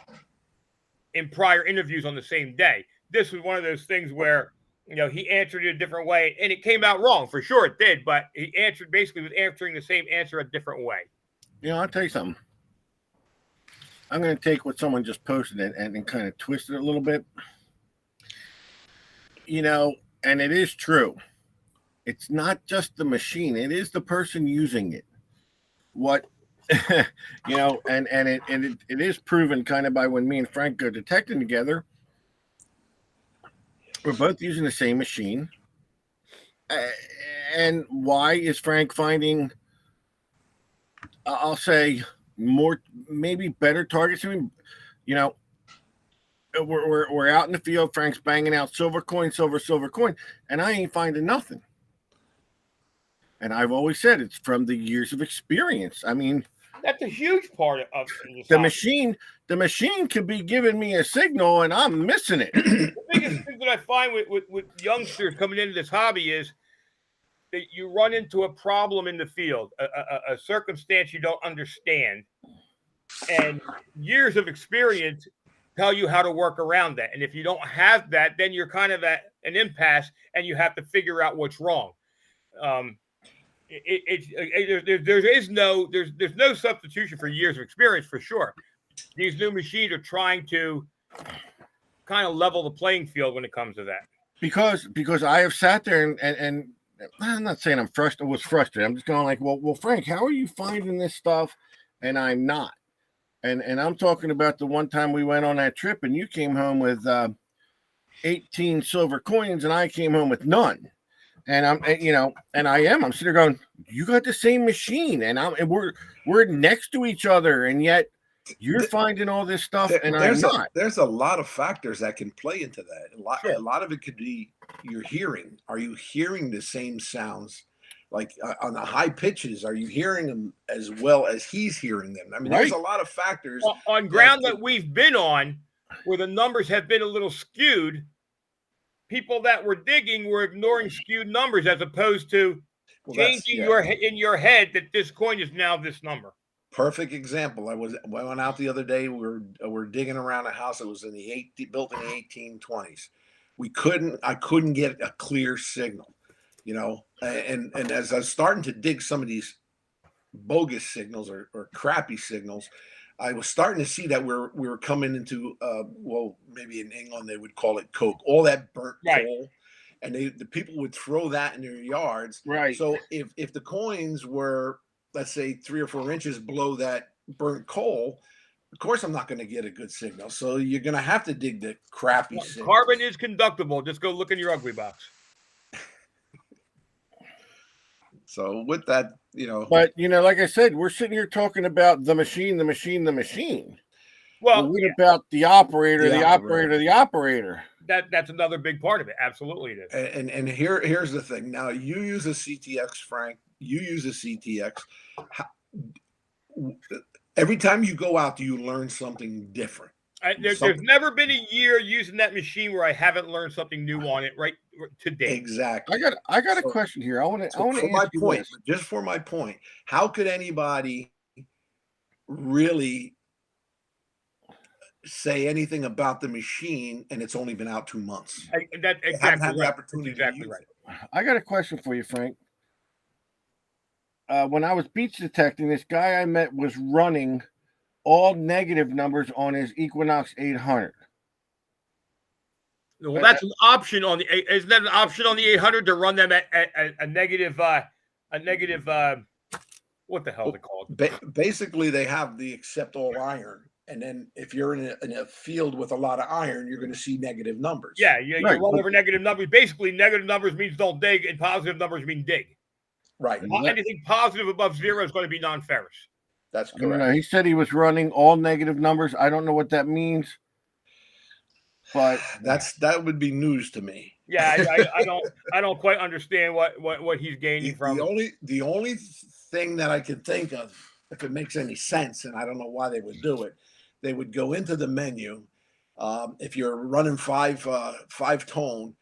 in prior interviews on the same day. This was one of those things where, he answered it a different way, and it came out wrong. For sure it did, but he was answering the same answer a different way. I'll tell you something. I'm going to take what someone just posted and kind of twist it a little bit. and it is true. It's not just the machine; it is the person using it. What it is proven kind of by when me and Frank go detecting together. We're both using the same machine. And why is Frank finding, I'll say, more, maybe better targets? I mean, you know, we're out in the field. Frank's banging out silver coin, silver coin, and I ain't finding nothing. And I've always said it's from the years of experience. I mean, that's a huge part of this the hobby. machine. The machine could be giving me a signal, and I'm missing it. The biggest thing that I find with youngsters coming into this hobby is that you run into a problem in the field, a circumstance you don't understand, and years of experience tell you how to work around that. And if you don't have that, then you're kind of at an impasse, and you have to figure out what's wrong. There's no substitution for years of experience, for sure. These new machines are trying to kind of level the playing field when it comes to that. Because I have sat there and I'm not saying I'm frustrated. Was frustrated. I'm just going like, well, Frank, how are you finding this stuff? And I'm not. And I'm talking about the one time we went on that trip, and you came home with 18 silver coins, and I came home with none. And I'm sitting there going, you got the same machine, and we're next to each other, and yet you're finding all this stuff, and I'm not. There's a lot of factors that can play into that. Sure. A lot of it could be your hearing. Are you hearing the same sounds? Like on the high pitches, are you hearing them as well as he's hearing them? I mean, there's a lot of factors. On ground that we've been on, where the numbers have been a little skewed, people that were digging were ignoring skewed numbers, as opposed to changing in your head that this coin is now this number. Perfect example. I went out the other day. We're digging around a house that was built in the 1820s. I couldn't get a clear signal, and as I was starting to dig some of these bogus signals or crappy signals, I was starting to see that we were coming into maybe in England they would call it coke, all that burnt coal, and the people would throw that in their yards. Right. So if the coins were, let's say, 3 or 4 inches below that burnt coal, of course I'm not going to get a good signal. So you're going to have to dig the crappy signals. Carbon is conductible. Just go look in your ugly box. So with that, But like I said, we're sitting here talking about the machine. Well, what about the operator, the operator? That's another big part of it. Absolutely, it is. And here's the thing. Now you use a CTX, Frank. You use a CTX. Every time you go out, do you learn something different? There's never been a year using that machine where I haven't learned something new on it right today. Exactly. I got a question here. I want to for my point. Just for my point, how could anybody really say anything about the machine and it's only been out 2 months? Exactly had the opportunity to use it. I got a question for you, Frank. When I was beach detecting, this guy I met was running all negative numbers on his Equinox 800. Well, that's an option on the. Isn't that an option on the 800 to run them at a negative? What the hell are they called? Basically, they have the accept all iron, and then if you're in a field with a lot of iron, you're going to see negative numbers. Yeah, you run over negative numbers. Basically, negative numbers means don't dig, and positive numbers mean dig. Right. Anything positive above 0 is going to be non-ferrous. That's correct. He said he was running all negative numbers. I don't know what that means, but that would be news to me. Yeah, I don't quite understand what he's gaining from. The only thing that I can think of, if it makes any sense, and I don't know why they would do it, they would go into the menu. If you're running five tone,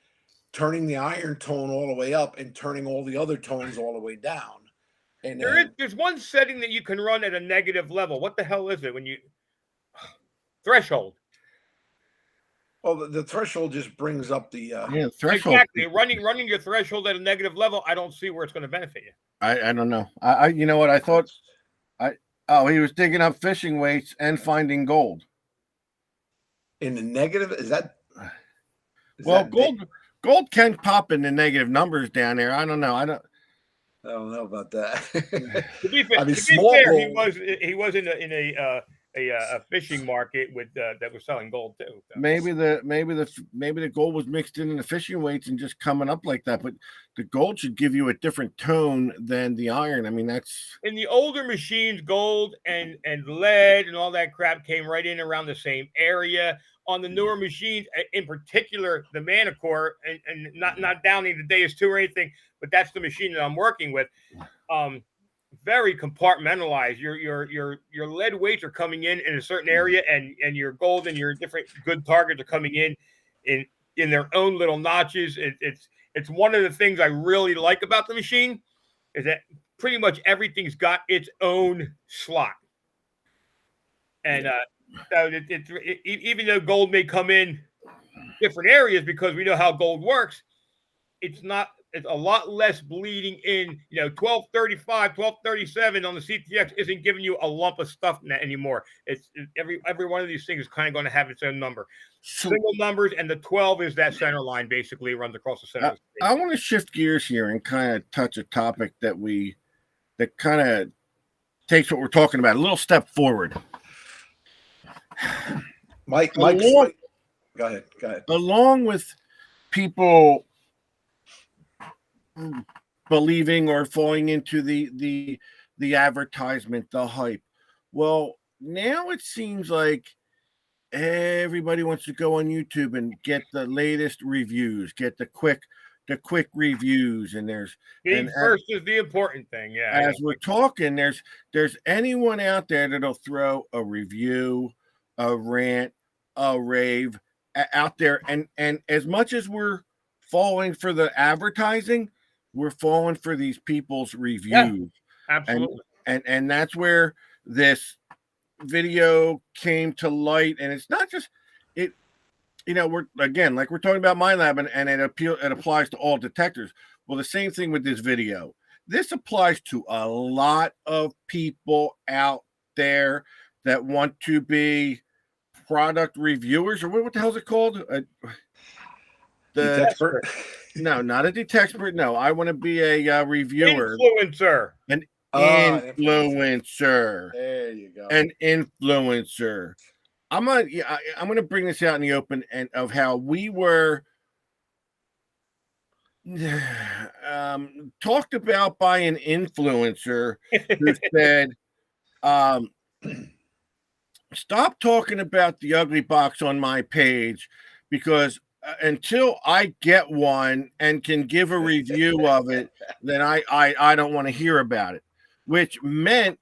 turning the iron tone all the way up and turning all the other tones all the way down. And there's one setting that you can run at a negative level. What the hell is it when you threshold? Well, the threshold just brings up the threshold. Exactly. Running your threshold at a negative level, I don't see where it's going to benefit you. I don't know. I you know what I thought? He was digging up fishing weights and finding gold. In the negative, is that gold? gold can pop in the negative numbers down there. I don't know. I don't know about that. To be fair, I mean, to be small fair, gold. he was in a fishing market with that was selling gold too. So. maybe the gold was mixed in the fishing weights and just coming up like that. But the gold should give you a different tone than the iron. I mean, that's In the older machines, gold and lead and all that crap came right in around the same area. On the newer machines, in particular, the Manicore, and not downing the Deus 2 or anything, but that's the machine that I'm working with. Very compartmentalized. Your lead weights are coming in a certain area, and your gold and your different good targets are coming in their own little notches. It's one of the things I really like about the machine is that pretty much everything's got its own slot, and so even though gold may come in different areas because we know how gold works, it's a lot less bleeding in. 1235, 1237 on the CTX isn't giving you a lump of stuff anymore. It's every one of these things is kind of going to have its own number. Single numbers, and the 12 is that center line, basically runs across the center. I want to shift gears here and kind of touch a topic that kind of takes what we're talking about a little step forward. Mike, go ahead. Along with people believing or falling into the advertisement, the hype. Well, now it seems like everybody wants to go on YouTube and get the latest reviews, get the quick reviews, and first is the important thing. Yeah. As we're talking, there's anyone out there that'll throw a review, a rant, a rave out there, and as much as we're falling for the advertising, we're falling for these people's reviews. Yeah, absolutely. And that's where this video came to light. And it's not just it, we're talking about MindLab, and it applies to all detectors. Well, the same thing with this video. This applies to a lot of people out there that want to be product reviewers, or what the hell is it called? Detectspert? No, not a detectspert. No, I want to be a reviewer. Influencer. An influencer. There you go. An influencer. I'm gonna bring this out in the open and of how we were talked about by an influencer who said, stop talking about the ugly box on my page, because until I get one and can give a review of it, then I don't want to hear about it. Which meant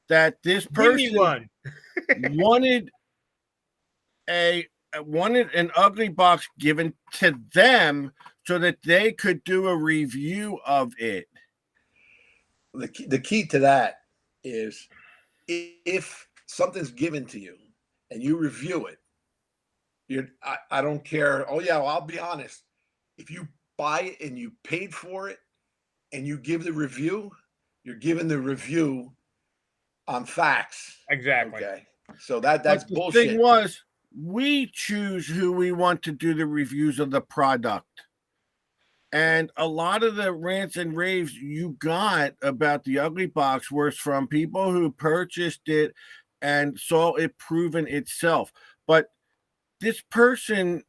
that this person wanted an ugly box given to them so that they could do a review of it. The key to that is if something's given to you and you review it, I don't care. Oh yeah, well, I'll be honest. If you buy it and you paid for it and you give the review, you're giving the review on facts. Exactly. Okay. So that's bullshit. The thing was, we choose who we want to do the reviews of the product. And a lot of the rants and raves you got about the ugly box was from people who purchased it and saw it proven itself. But this person,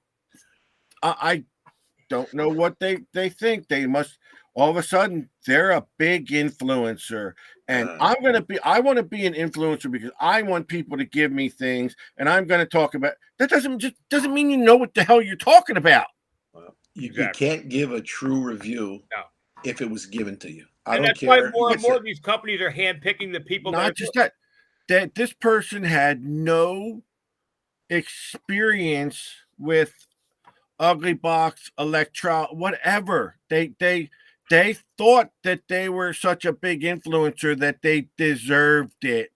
I don't know what they think. They must, all of a sudden, they're a big influencer. And I want to be an influencer because I want people to give me things, and I'm going to talk about. That doesn't mean you know what the hell you're talking about. Well, you can't give a true review if it was given to you. I don't that's care. Why more and more of these companies are handpicking the people. Not just that this person had no experience with ugly box, whatever. They thought that they were such a big influencer that they deserved it.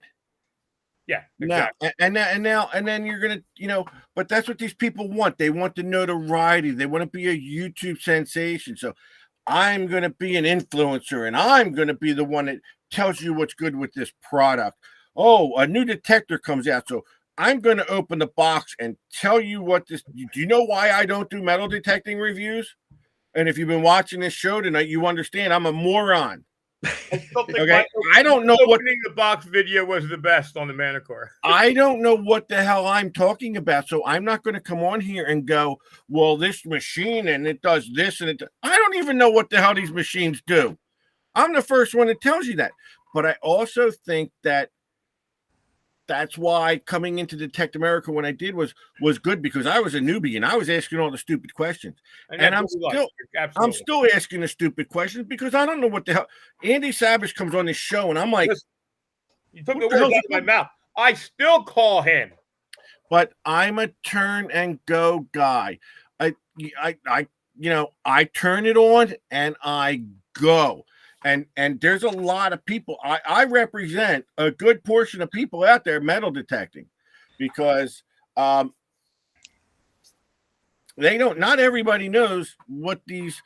Yeah, exactly. And then you're gonna, but that's what these people want. They want the notoriety. They want to be a YouTube sensation. So I'm gonna be an influencer, and I'm gonna be the one that tells you what's good with this product. Oh, a new detector comes out, so I'm going to open the box and tell you what this. Do you know why I don't do metal detecting reviews? And if you've been watching this show tonight, you understand I'm a moron. I still think Okay, my I don't know what opening the box video was the best on the Manicore. I don't know what the hell I'm talking about, so I'm not going to come on here and go, well, this machine and it does this and I don't even know what the hell these machines do. I'm the first one that tells you that. But I also think that that's why coming into Detect America when I did was good, because I was a newbie and I was asking all the stupid questions. And I'm still asking the stupid questions because I don't know what the hell. Andy Savage comes on this show and I'm like, listen, you took the words out of my mouth. I still call him. But I'm a turn and go guy. I turn it on and I go. And there's a lot of people. I represent a good portion of people out there metal detecting, because not everybody knows what these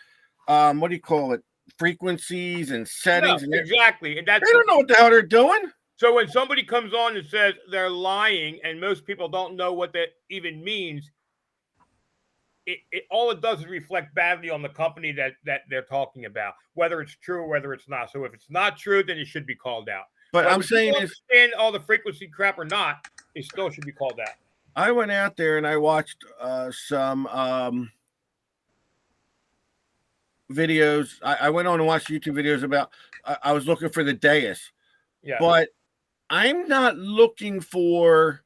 what do you call it, frequencies and settings. No, exactly. And they don't know what the hell they're doing. So when somebody comes on and says they're lying, and most people don't know what that even means, all it does is reflect badly on the company that they're talking about, whether it's true or whether it's not. So if it's not true, then it should be called out. But whether I'm saying understand all the frequency crap or not, it still should be called out. I went out there and I watched some videos. I went on and watched YouTube videos about. I was looking for the dais, but I'm not looking for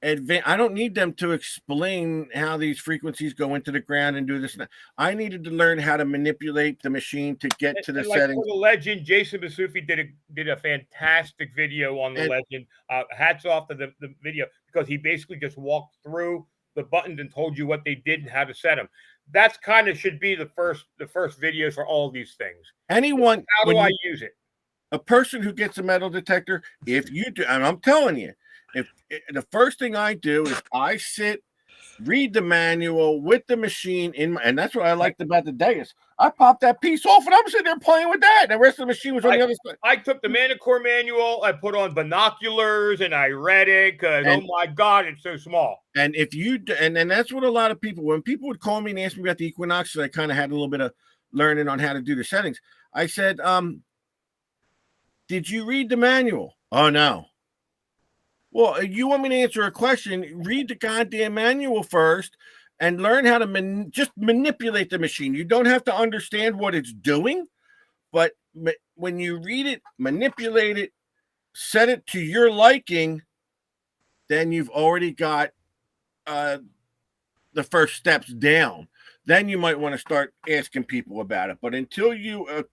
I don't need them to explain how these frequencies go into the ground and do this. I needed to learn how to manipulate the machine to get to the settings. For the Legend, Jason Basufi did a fantastic video on the Legend. Hats off to the video, because he basically just walked through the buttons and told you what they did and how to set them. That's kind of should be the first videos for all of these things. How do I use it? A person who gets a metal detector, if you do, and I'm telling you, the first thing I do is I sit, read the manual with the machine and that's what I liked about the dais. I popped that piece off and I'm sitting there playing with that. And the rest of the machine was on the other side. I took the Manicore manual, I put on binoculars, and I read it because, oh my God, it's so small. And if you and that's what a lot of people, when people would call me and ask me about the Equinox, I kind of had a little bit of learning on how to do the settings. I said, did you read the manual? Oh, no. Well, you want me to answer a question, read the goddamn manual first and learn how to just manipulate the machine. You don't have to understand what it's doing, but when you read it, manipulate it, set it to your liking, then you've already got the first steps down. Then you might want to start asking people about it. But until you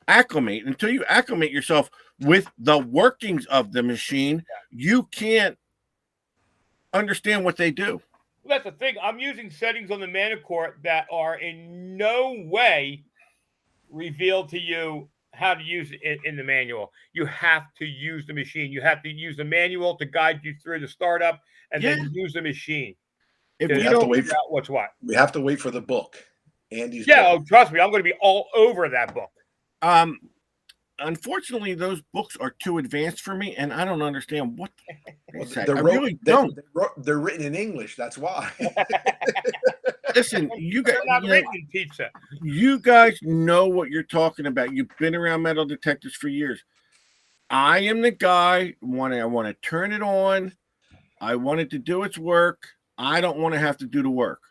until you acclimate yourself with the workings of the machine, you can't understand what they do. Well, that's the thing. I'm using settings on the Manicore that are in no way revealed to you how to use it in the manual. You have to use the machine. You have to use the manual to guide you through the startup, and then use the machine. If we don't wait for what's what, we have to wait for the book. Andy's book. Oh, trust me, I'm going to be all over that book. Unfortunately, those books are too advanced for me, and I don't understand what they're written in English. That's why. Listen, you guys, pizza. You guys know what you're talking about. You've been around metal detectors for years. I am the guy. I want to turn it on. I want it to do its work. I don't want to have to do the work.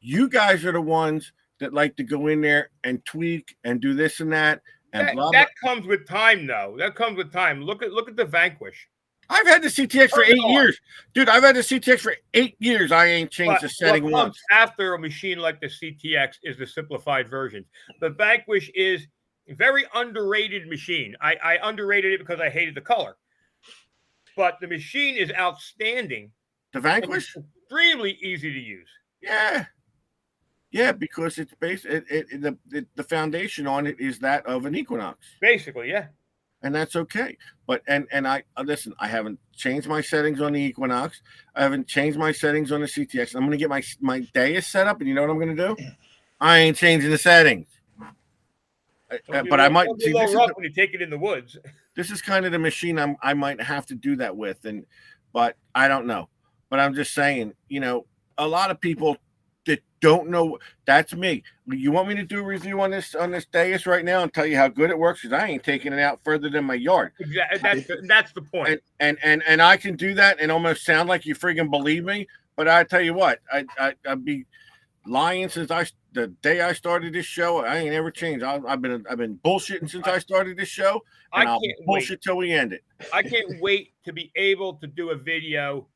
You guys are the ones that like to go in there and tweak and do this and that. And that comes with time, though. That comes with time. Look at the Vanquish. I've had the CTX for 8 years. Dude, I've had the CTX for 8 years. I ain't changed the setting once. After a machine like the CTX is the simplified version. The Vanquish is a very underrated machine. I underrated it because I hated the color. But the machine is outstanding. The Vanquish? Extremely easy to use. Yeah. Yeah, because it's based the foundation on it is that of an Equinox. Basically, yeah. And that's okay. But and I listen, I haven't changed my settings on the Equinox. I haven't changed my settings on the CTX. I'm gonna get my dais set up, and you know what I'm gonna do? I ain't changing the settings. But I might see this rough when you take it in the woods. This is kind of the machine I might have to do that with, but I don't know. But I'm just saying, a lot of people that don't know. That's me. You want me to do a review on this dais right now and tell you how good it works? Because I ain't taking it out further than my yard. Exactly. That's the point. And I can do that and almost sound like you friggin' believe me. But I tell you what, I'd be lying since the day I started this show. I ain't ever changed. I've been bullshitting since I started this show, and I'll bullshit till we end it. I can't wait to be able to do a video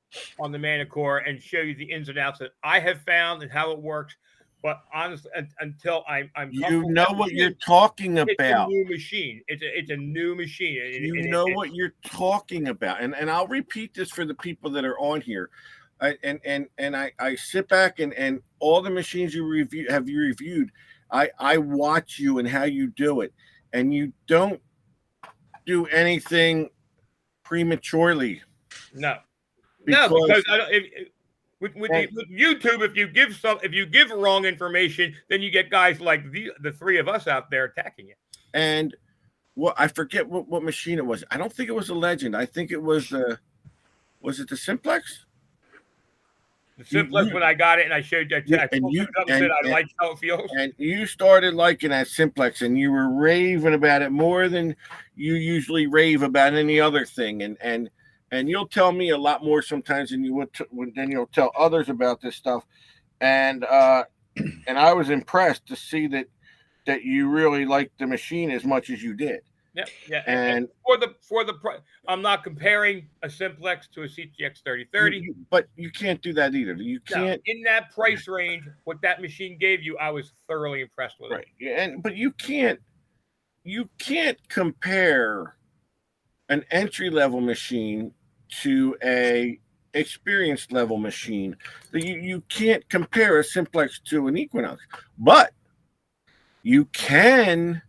on the Manicore and show you the ins and outs that I have found and how it works. But honestly, until I'm you know what you're talking about. It's a new machine. It's a new machine. You know what you're talking about, and I'll repeat this for the people that are on here. I sit back and all the machines you reviewed, I watch you and how you do it, and you don't do anything prematurely. No, because with YouTube, if you give wrong information, then you get guys like the three of us out there attacking it. And I forget what machine it was. I don't think it was a Legend. I think it was was it the Simplex? The Simplex, when I got it and I showed you, I liked how it feels. And you started liking that Simplex, and you were raving about it more than you usually rave about any other thing. And you'll tell me a lot more sometimes than you would than you'll tell others about this stuff. And I was impressed to see that you really liked the machine as much as you did. Yeah. And for the price, I'm not comparing a Simplex to a CTX 3030. But you can't do that either. You can't. In that price range, what that machine gave you, I was thoroughly impressed with it. Yeah, but you can't compare an entry level machine to a experienced level machine. You can't compare a Simplex to an Equinox, but you can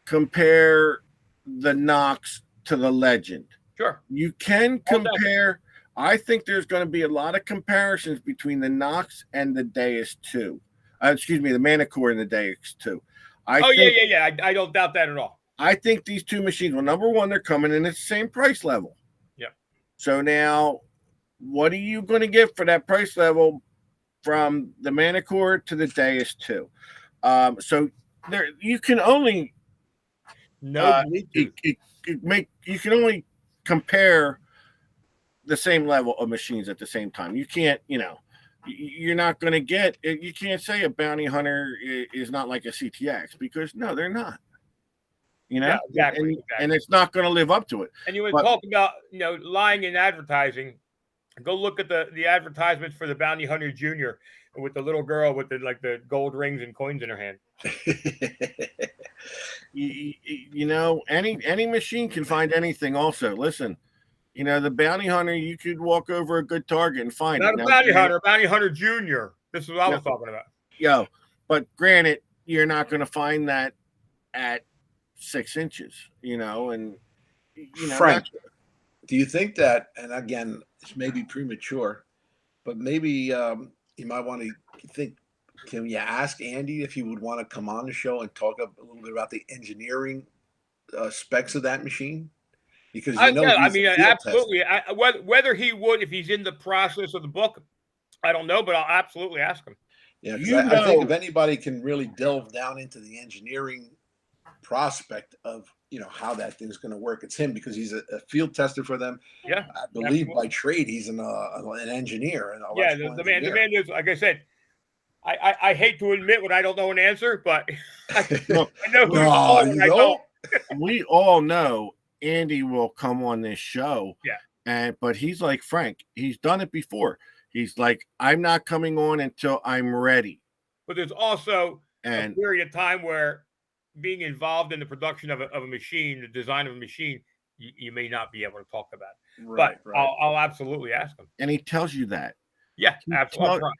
compare the Knox to the Legend. Sure. You can compare. I think there's going to be a lot of comparisons between the Knox and the Deus 2. The Manicore and the Deus 2. I don't doubt that at all. I think these two machines, well, number one, they're coming in at the same price level. Yeah. So now, what are you going to get for that price level from the Manicore to the Deus 2? So there, you can only you can only compare the same level of machines at the same time. You can't, you're not going to get. You can't say a Bounty Hunter is not like a CTX, because no, they're not. Yeah, exactly. And it's not going to live up to it. And you were talking about lying in advertising. Go look at the advertisements for the Bounty Hunter Junior with the little girl with the gold rings and coins in her hand. Any machine can find anything. Also, listen, the Bounty Hunter, you could walk over a good target and find it. Not a Bounty Hunter, Bounty Hunter Junior. This is what I was talking about. But granted, you're not going to find that at 6 inches, and Frank, do you think that, and again, this may be premature, but maybe you might want to think, can you ask Andy if he would want to come on the show and talk a little bit about the engineering specs of that machine? Because absolutely. Whether he would, if he's in the process of the book, I don't know, but I'll absolutely ask him. Yeah, because I think if anybody can really delve down into the engineering prospect of how that thing's going to work, it's him, because he's a field tester for them. Yeah, I believe by trade he's an engineer. The man is, like I said, I hate to admit when I don't know an answer, but I know we all know Andy will come on this show. Yeah, but he's like Frank. He's done it before. He's like, I'm not coming on until I'm ready. But there's also a period of time where being involved in the production of a machine, the design of a machine, you may not be able to talk about it. Right, but right. I'll absolutely ask him. And he tells you that. Yeah, absolutely.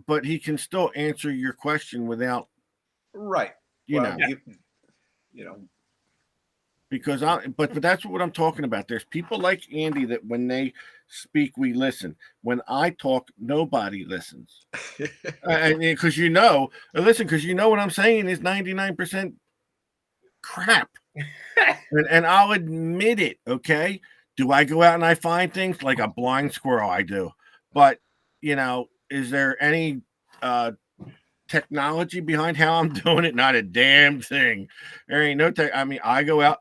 But he can still answer your question without. Right. Because but that's what I'm talking about. There's people like Andy that when they speak, we listen. When I talk, nobody listens. Because because what I'm saying is 99% crap. and I'll admit it, okay? Do I go out and I find things like a blind squirrel? I do. But is there any technology behind how I'm doing it? Not a damn thing. There ain't no tech. I mean, I go out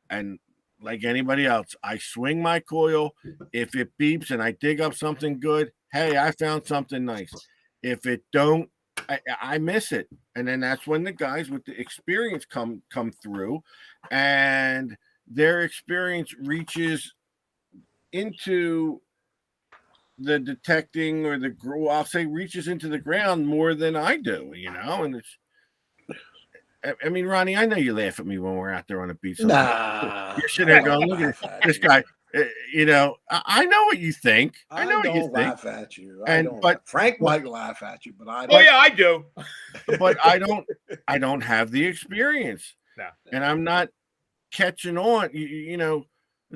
and like anybody else, I swing my coil. If it beeps and I dig up something good, hey, I found something nice. If it don't, I miss it. And then that's when the guys with the experience come through, and their experience reaches into the detecting, or I'll say reaches into the ground more than I do, and it's, I mean, Ronnie, I know you laugh at me when we're out there on the beach. Nah, You're sitting there going, look at this guy. I know what you think. I know what you think. Laugh at you. But Frank might laugh at you, but I don't. Oh yeah, I do. But I don't have the experience. No. And I'm not catching on.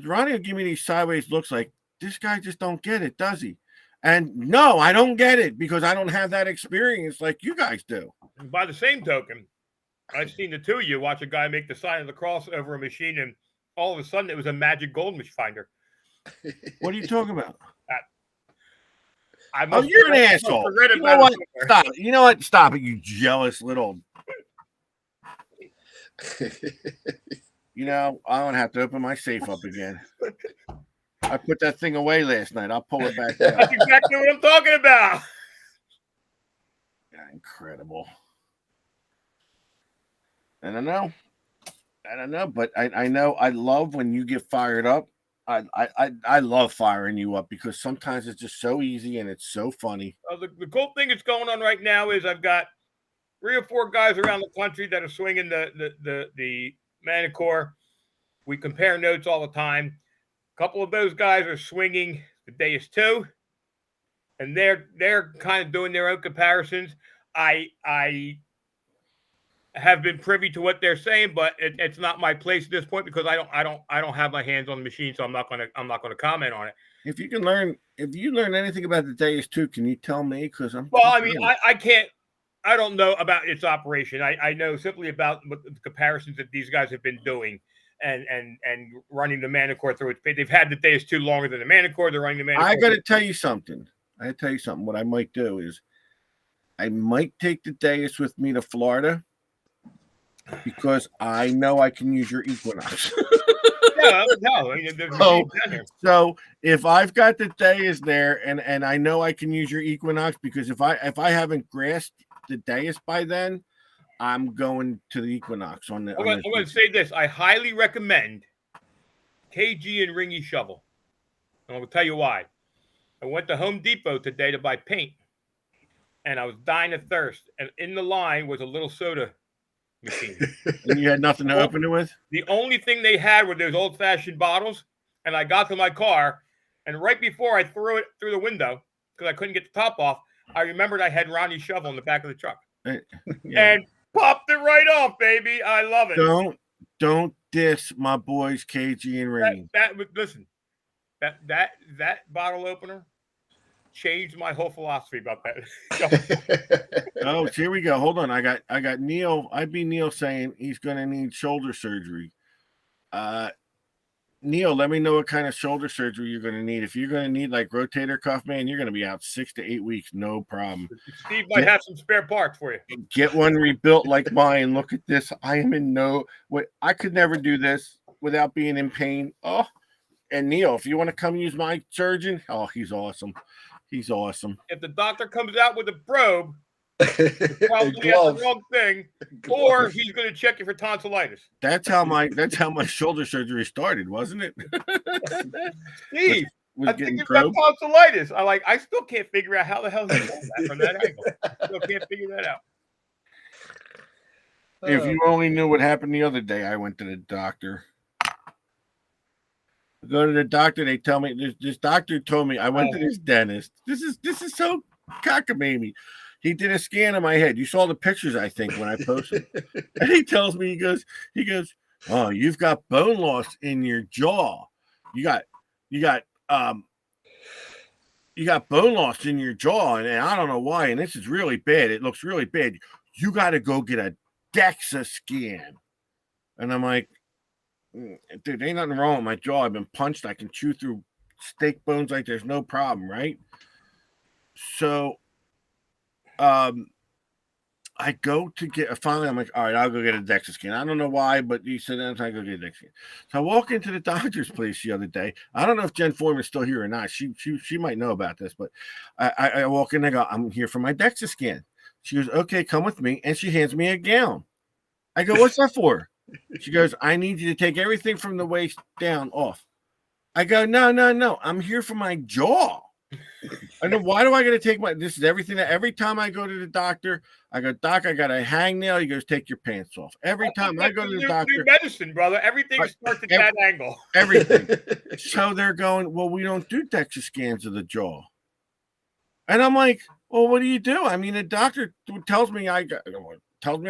Ronnie will give me these sideways looks like, this guy just don't get it, does he? And no, I don't get it because I don't have that experience like you guys do. And by the same token, I've seen the two of you watch a guy make the sign of the cross over a machine, and all of a sudden it was a magic gold finder. What are you talking about? You're an asshole. You know what? Stop it. You know what? Stop it, you jealous little. I don't have to open my safe up again. I put that thing away last night. I'll pull it back out. That's exactly what I'm talking about. Yeah, incredible. I don't know, but I know I love when you get fired up. I love firing you up because sometimes it's just so easy and it's so funny. The cool thing that's going on right now is I've got 3 or 4 guys around the country that are swinging the Manicore. We compare notes all the time. A couple of those guys are swinging the Deus 2, and they're kind of doing their own comparisons. I have been privy to what they're saying, but it's not my place at this point because I don't have my hands on the machine, so I'm not gonna comment on it. If you learn anything about the Deus 2, can you tell me? Because I can't. I don't know about its operation. I know simply about what the comparisons that these guys have been doing and running the Manicore through it. They've had the Deus 2 longer than the Manicore. They're running the Manicore. I got to tell you something. What I might do is I might take the Deus with me to Florida because I know I can use your Equinox. So if I've got the Deus there and I know I can use your Equinox, because if I haven't grasped the Deus by then, I'm going to the Equinox on the. I'm going to say this: I highly recommend KG and Ringy shovel. And I'm going to tell you why. I went to Home Depot today to buy paint, and I was dying of thirst. And in the line was a little soda machine. And you had nothing to open it with? The only thing they had were those old-fashioned bottles. And I got to my car, and right before I threw it through the window because I couldn't get the top off, I remembered I had Ronnie's shovel in the back of the truck. And popped it right off, baby. I love it. Don't diss my boys KG and Ringy. Listen, that bottle opener changed my whole philosophy about that. Oh, here we go. Hold on. I got Neil. Neil saying he's going to need shoulder surgery. Neil, let me know what kind of shoulder surgery you're going to need. If you're going to need like rotator cuff, man, you're going to be out 6 to 8 weeks. No problem. Steve might have some spare parts for you. Get one rebuilt like mine. Look at this. I am in I could never do this without being in pain. Oh, and Neil, if you want to come use my surgeon, oh, he's awesome. He's awesome. If the doctor comes out with a probe, probably has the wrong thing, or he's going to check you for tonsillitis. That's how my shoulder surgery started, wasn't it? Steve, I think you've got tonsillitis. I still can't figure out how the hell he did that from that angle. I still can't figure that out. If you only knew what happened the other day, I went to the doctor. I go to the doctor, they tell me this doctor told me I went to this dentist. This is so cockamamie. He did a scan of my head. You saw the pictures, I think, when I posted. And he tells me, he goes, oh, you've got bone loss in your jaw. You got bone loss in your jaw, and I don't know why. And this is really bad. It looks really bad. You got to go get a DEXA scan. And I'm like, dude, ain't nothing wrong with my jaw. I've been punched. I can chew through steak bones like there's no problem, right? So, um, I go to get finally. I'm like, all right, I'll go get a DEXA scan. I don't know why, but he said I go get a DEXA scan. So I walk into the doctor's place the other day. I don't know if Jen Foreman is still here or not. She might know about this, but I walk in. I go, I'm here for my DEXA scan. She goes, okay, come with me, and she hands me a gown. I go, what's that for? She goes, I need you to take everything from the waist down off. I go, no. I'm here for my jaw. I know, why do I got to take this is everything that every time I go to the doctor, I go, Doc, I got a hangnail. He goes, take your pants off. Every time I go to the doctor, new medicine, brother. Everything starts at that angle. Everything. So they're going, well, we don't do DEXA scans of the jaw. And I'm like, well, what do you do? I mean, the doctor tells me I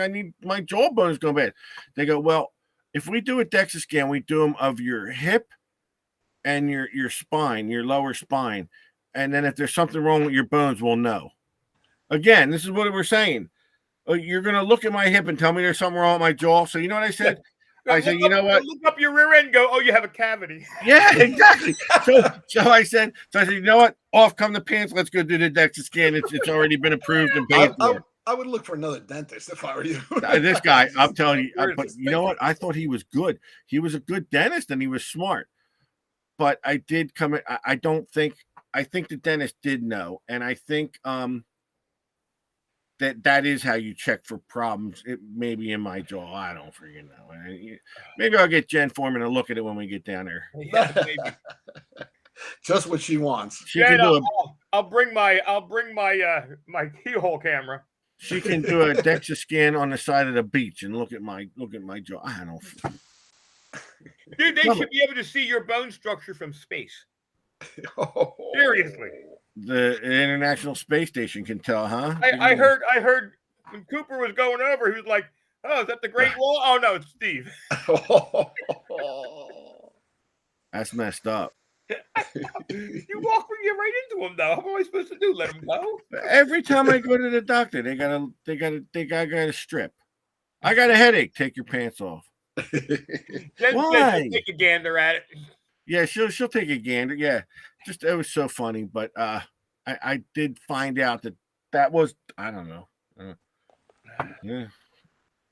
need my jawbones go bad. They go, well, if we do a DEXA scan, we do them of your hip and your spine, your lower spine. And then if there's something wrong with your bones, we'll know. Again, this is what we're saying. You're going to look at my hip and tell me there's something wrong with my jaw. So you know what I said? Yeah. I said, you know what? Look up your rear end and go, oh, you have a cavity. Yeah, exactly. So I said, you know what? Off come the pants. Let's go do the DEXA scan. It's already been approved and paid for. I would look for another dentist if I were you. This guy, I'm telling you, but you know what? I thought he was good. He was a good dentist and he was smart. But I did come in. I think the dentist did know. And I think that is how you check for problems. It may be in my jaw. I don't freaking know. Maybe I'll get Jen Foreman to look at it when we get down there. Yeah, maybe. Just what she wants. She can do I'll bring my keyhole camera. She can do a DEXA scan on the side of the beach and look at my jaw. I don't. Dude, they should be able to see your bone structure from space. Seriously. The International Space Station can tell, huh? I heard when Cooper was going over, he was like, oh, is that the Great Wall? Oh, no, it's Steve. That's messed up. You walk right into him, though. How am I supposed to do? Let him go? Every time I go to the doctor, they gotta strip. I got a headache. Take your pants off. Why? Take a gander at it. Yeah, she'll take a gander. Yeah, just it was so funny, but I did find out that was I don't know. Yeah.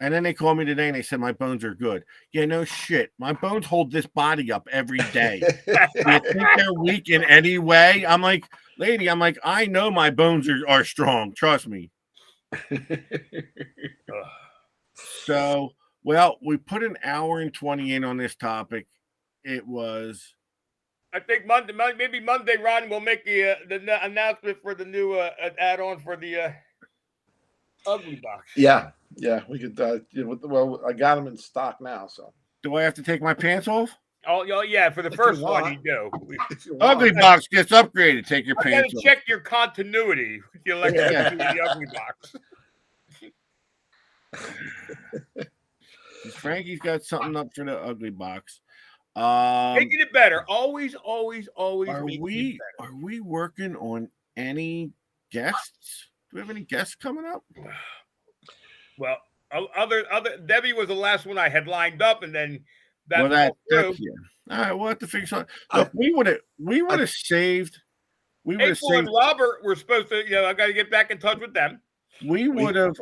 And then they called me today and they said my bones are good. Yeah, no shit. My bones hold this body up every day. Do you think they're weak in any way? I'm like, lady, I know my bones are strong. Trust me. So, well, we put an hour and 20 in on this topic. It was. I think maybe Monday, Ron will make the announcement for the new add-on for the ugly box. Yeah, we could. Well, I got them in stock now. So, do I have to take my pants off? Oh yeah, for the first one, you do. Ugly box gets upgraded. Take your pants off. Check your continuity with the electricity in the ugly box. Frankie's got something up for the ugly box. Making it better. Always. Are we working on any guests? Do we have any guests coming up? Well, other Debbie was the last one I had lined up, and then yeah. All right, we'll have to figure something. Look, we would have saved. We would have saved. Robert, we're supposed to. I got to get back in touch with them. We would have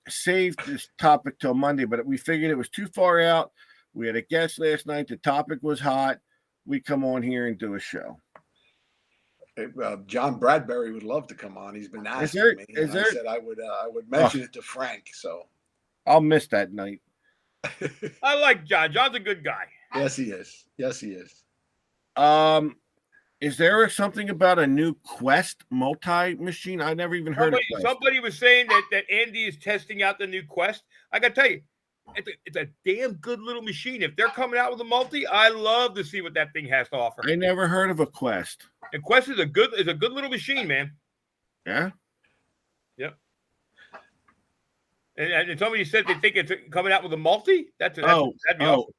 saved this topic till Monday, but we figured it was too far out. We had a guest last night. The topic was hot. We come on here and do a show. John Bradbury would love to come on. He's been asking me. I said I would mention it to Frank. So I'll miss that night. I like John. John's a good guy. Yes, he is. Is there something about a new Quest multi-machine? I never even heard of Quest. Somebody was saying that Andy is testing out the new Quest. I got to tell you, it's a damn good little machine. If they're coming out with a multi, I love to see what that thing has to offer. I never heard of a Quest. And Quest is a good little machine, man. Yeah. Yep. And somebody said they think it's coming out with a multi. That'd be awesome.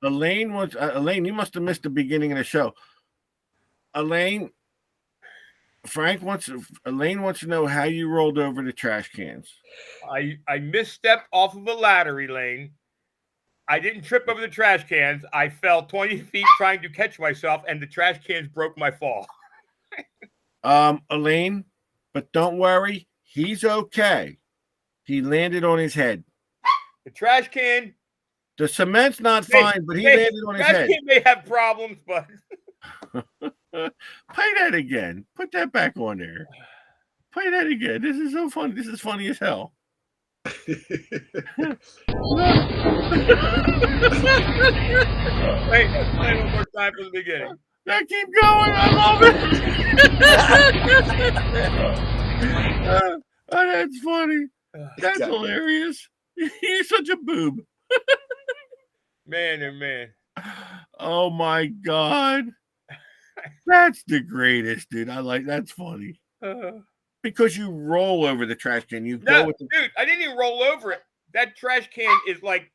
Elaine, you must have missed the beginning of the show. Elaine wants to know how you rolled over the trash cans. I misstepped off of a ladder, Elaine. I didn't trip over the trash cans. I fell 20 feet trying to catch myself, and the trash cans broke my fall. Elaine, But don't worry, he's okay. He landed on his head. The trash can. The cement's not Hey, fine, but he landed on his trash head. can may have problems, but Play that again. Put that back on there. Play that again. This is so fun. This is funny as hell. wait, play one more time from the beginning. Yeah, keep going. I love it. Oh, that's funny. That's hilarious. You're such a boob. Man, oh man. Oh my God. That's the greatest, dude. That's funny. Because you roll over the trash can. You go with the dude, I didn't even roll over it. That trash can is like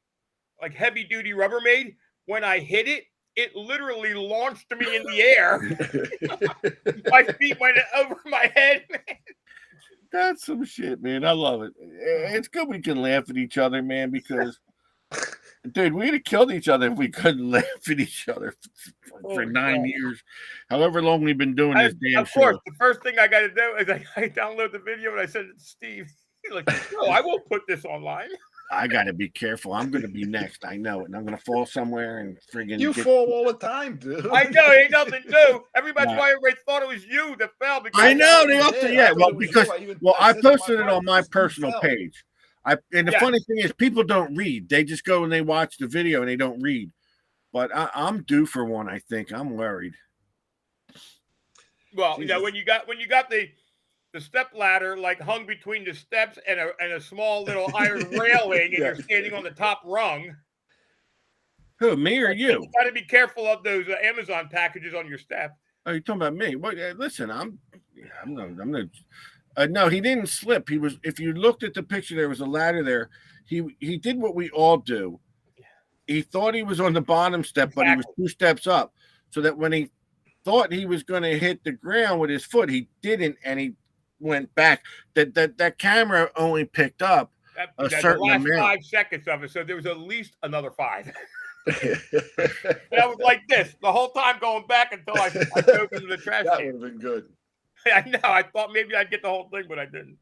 heavy duty Rubbermaid. When I hit it, it literally launched me in the air. My feet went over my head. That's some shit, man. I love it. It's good we can laugh at each other, man, because dude, we'd have killed each other if we couldn't laugh at each other for 9 years. However long we've been doing this damn Of course, show. the first thing I got to do is I download the video and I send it to Steve. He's like, no, I won't put this online. I got to be careful. I'm going to be next. I know it. And I'm going to fall somewhere and friggin' You fall all the time, dude. I know. Ain't nothing new. That's why everybody thought it was you that fell. Because I know. They also, I well, thought it was because, you. I said to posted it wife, on my "You personal fell." page. And the funny thing is, people don't read. They just go and they watch the video and they don't read. But I'm due for one, I think. I'm worried. Well, Jesus. when you got the step ladder like hung between the steps and a small little iron railing, and you're standing on the top rung. Who, me or you? You got to be careful of those Amazon packages on your step. Oh, you're talking about me? Well, listen, I'm no. No, he didn't slip. He was. If you looked at the picture, there was a ladder there. He did what we all do. He thought he was on the bottom step, but he was 2 steps up. So that when he thought he was going to hit the ground with his foot, he didn't, and he went back. That camera only picked up a certain last amount. 5 seconds of it, so there was at least another 5. And I was like this the whole time going back until I dove into the trash That can. would have been good. I know. I thought maybe I'd get the whole thing, but I didn't.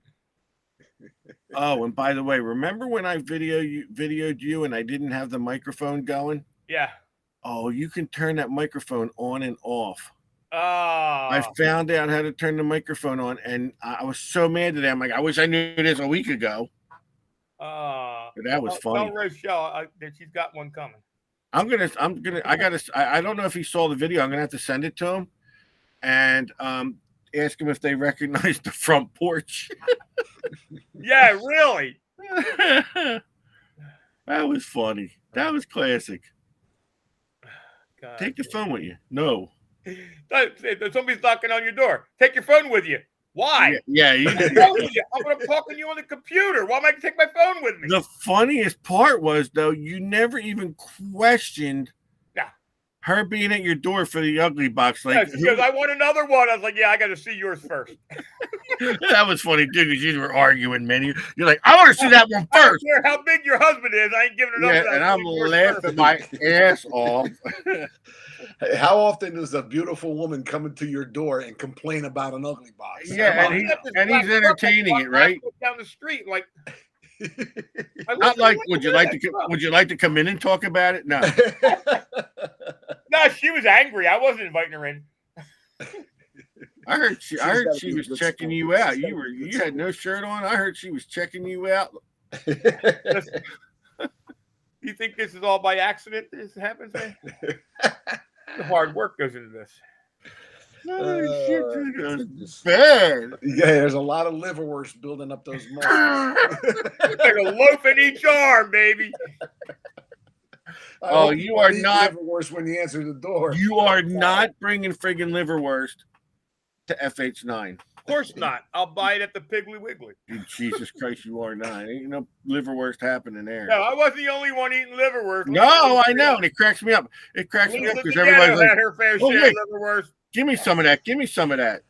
Oh, and by the way, remember when I videoed you and I didn't have the microphone going? Yeah. Oh, you can turn that microphone on and off. Oh. I found out how to turn the microphone on, and I was so mad today. I'm like, I wish I knew this a week ago. But that was funny. Tell Rochelle that she's got one coming. I don't know if he saw the video. I'm gonna have to send it to him and ask him if they recognize the front porch. Yeah, really. That was funny. That was classic. God. Take the phone with you. No. Somebody's knocking on your door. Take your phone with you. Why? Yeah. I'm talking to you on the computer. Why am I going to take my phone with me? The funniest part was, though, you never even questioned her being at your door for the ugly box. Like, because I want another one. I was like, yeah, I got to see yours first. That was funny, too, because you were arguing, man. You're like, I want to see that one first. I don't care how big your husband is. I ain't giving it up. Yeah, and I'm laughing my ass off. How often does a beautiful woman come into your door and complain about an ugly box? Yeah, and he's entertaining it, right? Down the street, like. Not like, would you like to come in and talk about it? No. No, she was angry. I wasn't inviting her in. I heard she was checking you out. You had no shirt on. I heard she was checking you out. You think this is all by accident? This happens, man. The hard work goes into this. Bad. Yeah, there's a lot of liverwurst building up those muscles. Like a loaf in each arm, baby. Oh, you are not liverwurst when you answer the door. You are not bringing friggin' liverwurst to FH9. Of course not. I'll buy it at the Piggly Wiggly. Jesus Christ, you are not. Ain't no liverwurst happening there. No, I wasn't the only one eating liverwurst. No, I know, and it cracks me up. It cracks me up because everybody's like, had her fair share of liverwurst. Give me some of that. Give me some of that.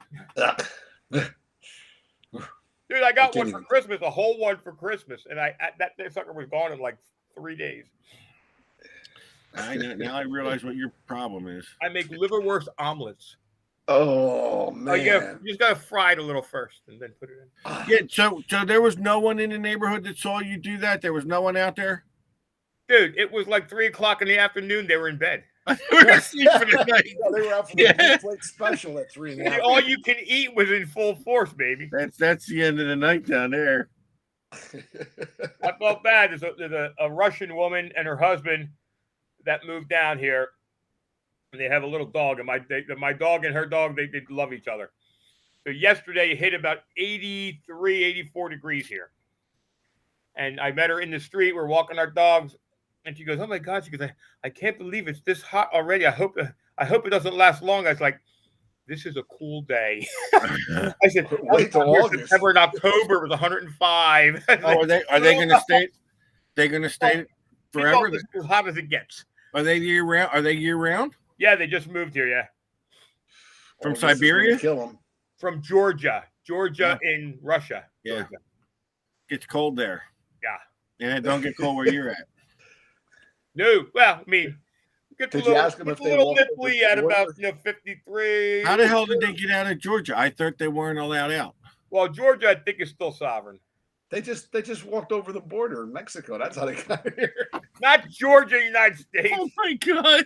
Dude, I got one for Christmas, a whole one for Christmas, and that sucker was gone in like 3 days. I know. Now I realize what your problem is. I make liverwurst omelets. Oh Oh, you man. just gotta fry it a little first and then put it in. Yeah. So there was no one in the neighborhood that saw you do that. There was no one out there. Dude, it was like 3:00 in the afternoon. They were in bed. We were asleep for the night. Yeah, they were out for the Yeah. Blue Plate special at 3 in the The afternoon. all you can eat was in full force, baby. That's the end of the night down there. I felt bad. There's a Russian woman and her husband that moved down here, and they have a little dog. And my dog and her dog, they love each other. So yesterday it hit about 83, 84 degrees here. And I met her in the street. We're walking our dogs, and she goes, "Oh my God!" She goes, "I can't believe it's this hot already. I hope it doesn't last long." I was like, "This is a cool day." I said, Wait till August. September and October it was 105. Oh, are they going to stay? They're going to stay forever. It's as hot as it gets. Are they year round? Are they year round? Yeah, they just moved here. Yeah, From August is gonna Siberia? kill them. from Georgia in Russia. Yeah. Georgia. It's cold there. Yeah. And it don't get cold where you're at. No, well, I mean, gets Did a you little, ask them if gets a they little walked over nipply the at about border? 53. How the hell did they get out of Georgia? I thought they weren't allowed out. Well, Georgia, I think, is still sovereign. They just walked over the border in Mexico. That's how they got here. Not Georgia, United States. Oh my God.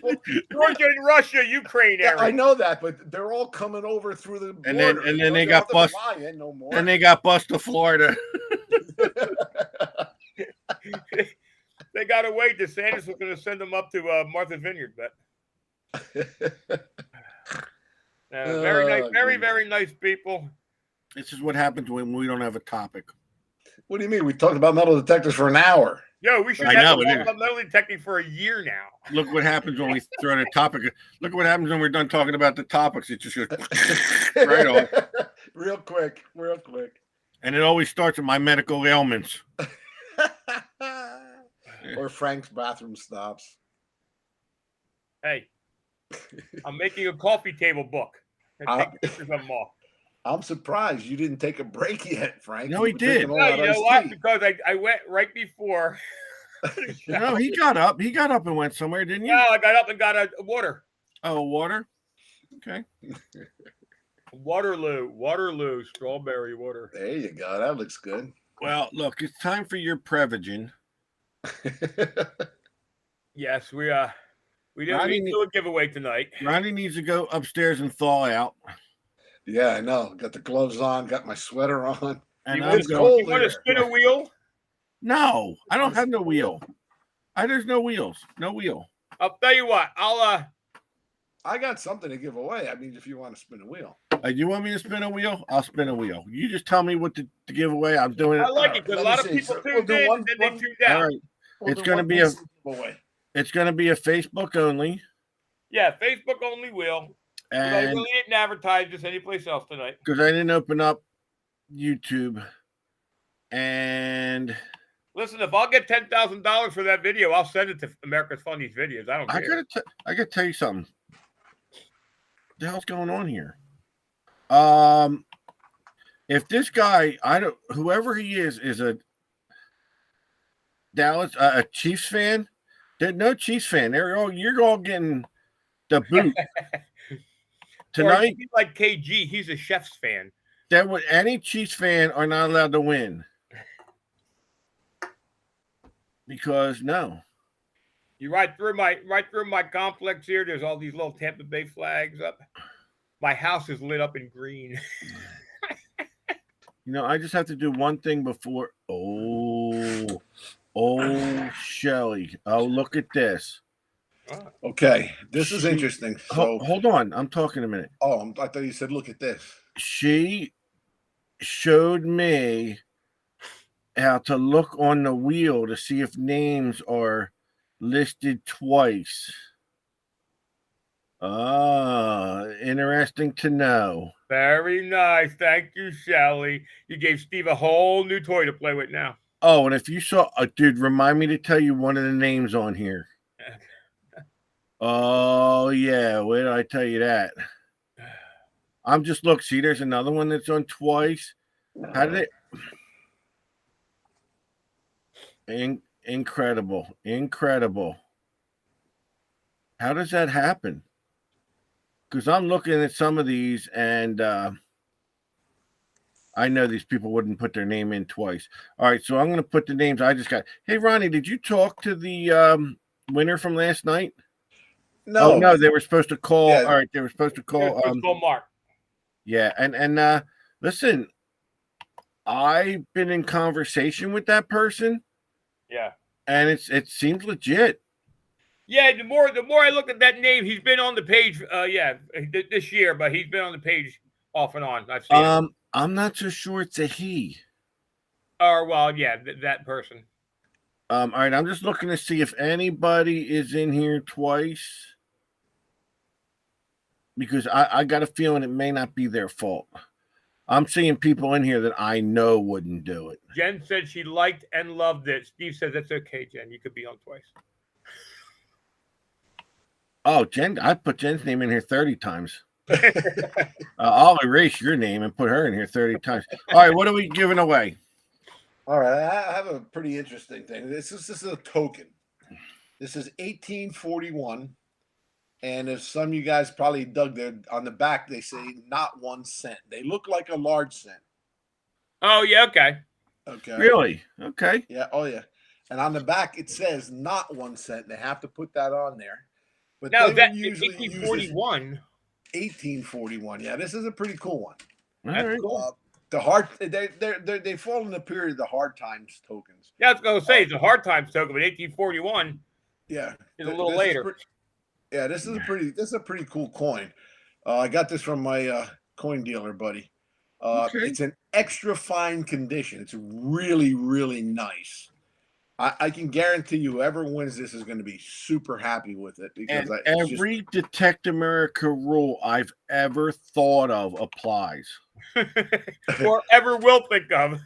Georgia and Russia, Ukraine Yeah, area. I know that, but they're all coming over through the border. And then you know, they don't got have to bust. fly in no more. And they got bust to Florida. They got away. DeSantis was going to send them up to Martha's Vineyard, but very nice, very nice people. This is what happens when we don't have a topic. What do you mean? We talked about metal detectors for an hour. Yo, we should I have know, been it is. talking about metal detecting for a year now. Look what happens when we throw the topic. Look what happens when we're done talking about the topics. It just goes right on. Real quick. And it always starts with my medical ailments. Or Frank's bathroom stops. Hey, I'm making a coffee table book. And take pictures of them all. I'm surprised you didn't take a break yet, Frank. No, he You were did. drinking all No, that you know iced what? tea. Because I went right before. No, he got up. He got up and went somewhere, didn't you? No, I got up and got a water. Oh, water. Okay. Waterloo, strawberry water. There you go. That looks good. Well, look, it's time for your Prevagen. Yes, we didn't Ronnie do a giveaway tonight. Ronnie needs to go upstairs and thaw out. Yeah, I know. Got the gloves on, got my sweater on. And You I'm want It's going. cold to there. spin a wheel? No, I don't have no wheel. There's no wheels. No wheel. I'll tell you what. I got something to give away. I mean, if you want to spin a wheel. You want me to spin a wheel? I'll spin a wheel. You just tell me what to give away. I'm doing it. I like it because a Let lot me of see. people So tuned we'll do in one- and then one- they tuned All out. right. It's gonna be It's going to be a Facebook only. Yeah, Facebook only wheel. I And really didn't advertise this anyplace else tonight. because I didn't open up YouTube. And Listen, if I'll get $10,000 for that video, I'll send it to America's Funniest Videos. I don't care. I gotta tell you something. What the hell's going on here? If this guy, whoever he is a Dallas a Chiefs fan. There's no Chiefs fan. You're all getting the boot Or tonight. he's like KG, he's a Chef's fan. That would any Chiefs fan are not allowed to win because no. You right through my complex here. There's all these little Tampa Bay flags up. My house is lit up in green. I just have to do one thing before. Oh, Shelly. Oh, look at this. Okay, this is interesting. So, Hold on. I'm talking a minute. I thought you said, look at this. She showed me how to look on the wheel to see if names are listed twice. Interesting to know. Very nice. Thank you, Shelly. You gave Steve a whole new toy to play with now. Oh, and if you saw, dude, remind me to tell you one of the names on here. Oh, yeah. Where did I tell you that? I'm just, look, see, there's another one that's on twice. How did it? Incredible. How does that happen? because I'm looking at some of these, and I know these people wouldn't put their name in twice. All right, so I'm going to put the names I just got. Hey, Ronnie, did you talk to the winner from last night? No, Oh no, they were supposed to call. Yeah. All right, they were supposed to call. Let's call Mark. Yeah, and listen, I've been in conversation with that person, Yeah. and it seems legit. Yeah, the more I look at that name, he's been on the page. This year, but he's been on the page off and on. I've seen him. I'm not so sure it's a he. Or well, yeah, that person. All right, I'm just looking to see if anybody is in here twice, because I got a feeling it may not be their fault. I'm seeing people in here that I know wouldn't do it. Jen said she liked and loved it. Steve says that's okay, Jen. You could be on twice. Oh, Jen, I put Jen's name in here 30 times. I'll erase your name and put her in here 30 times. All right, what are we giving away? All right, I have a pretty interesting thing. This is a token. This is 1841, and if some of you guys probably dug there on the back, they say not 1 cent. They look like a large cent. Oh yeah, okay. Okay. Really? Okay. Yeah. Oh yeah. And on the back it says not 1 cent. They have to put that on there. But Now they that would usually 1841. 1841. Yeah, this is a pretty cool one. All right. Cool. The hard they fall in the period of the hard times tokens. Yeah, I was going to say it's a hard times token, but 1841 Yeah, is a little later. This is a pretty cool coin. I got this from my coin dealer buddy. Okay. It's an extra fine condition. It's really, really nice. I can guarantee you whoever wins this is going to be super happy with it, because And every Detect America rule I've ever thought of applies. Or ever will think of.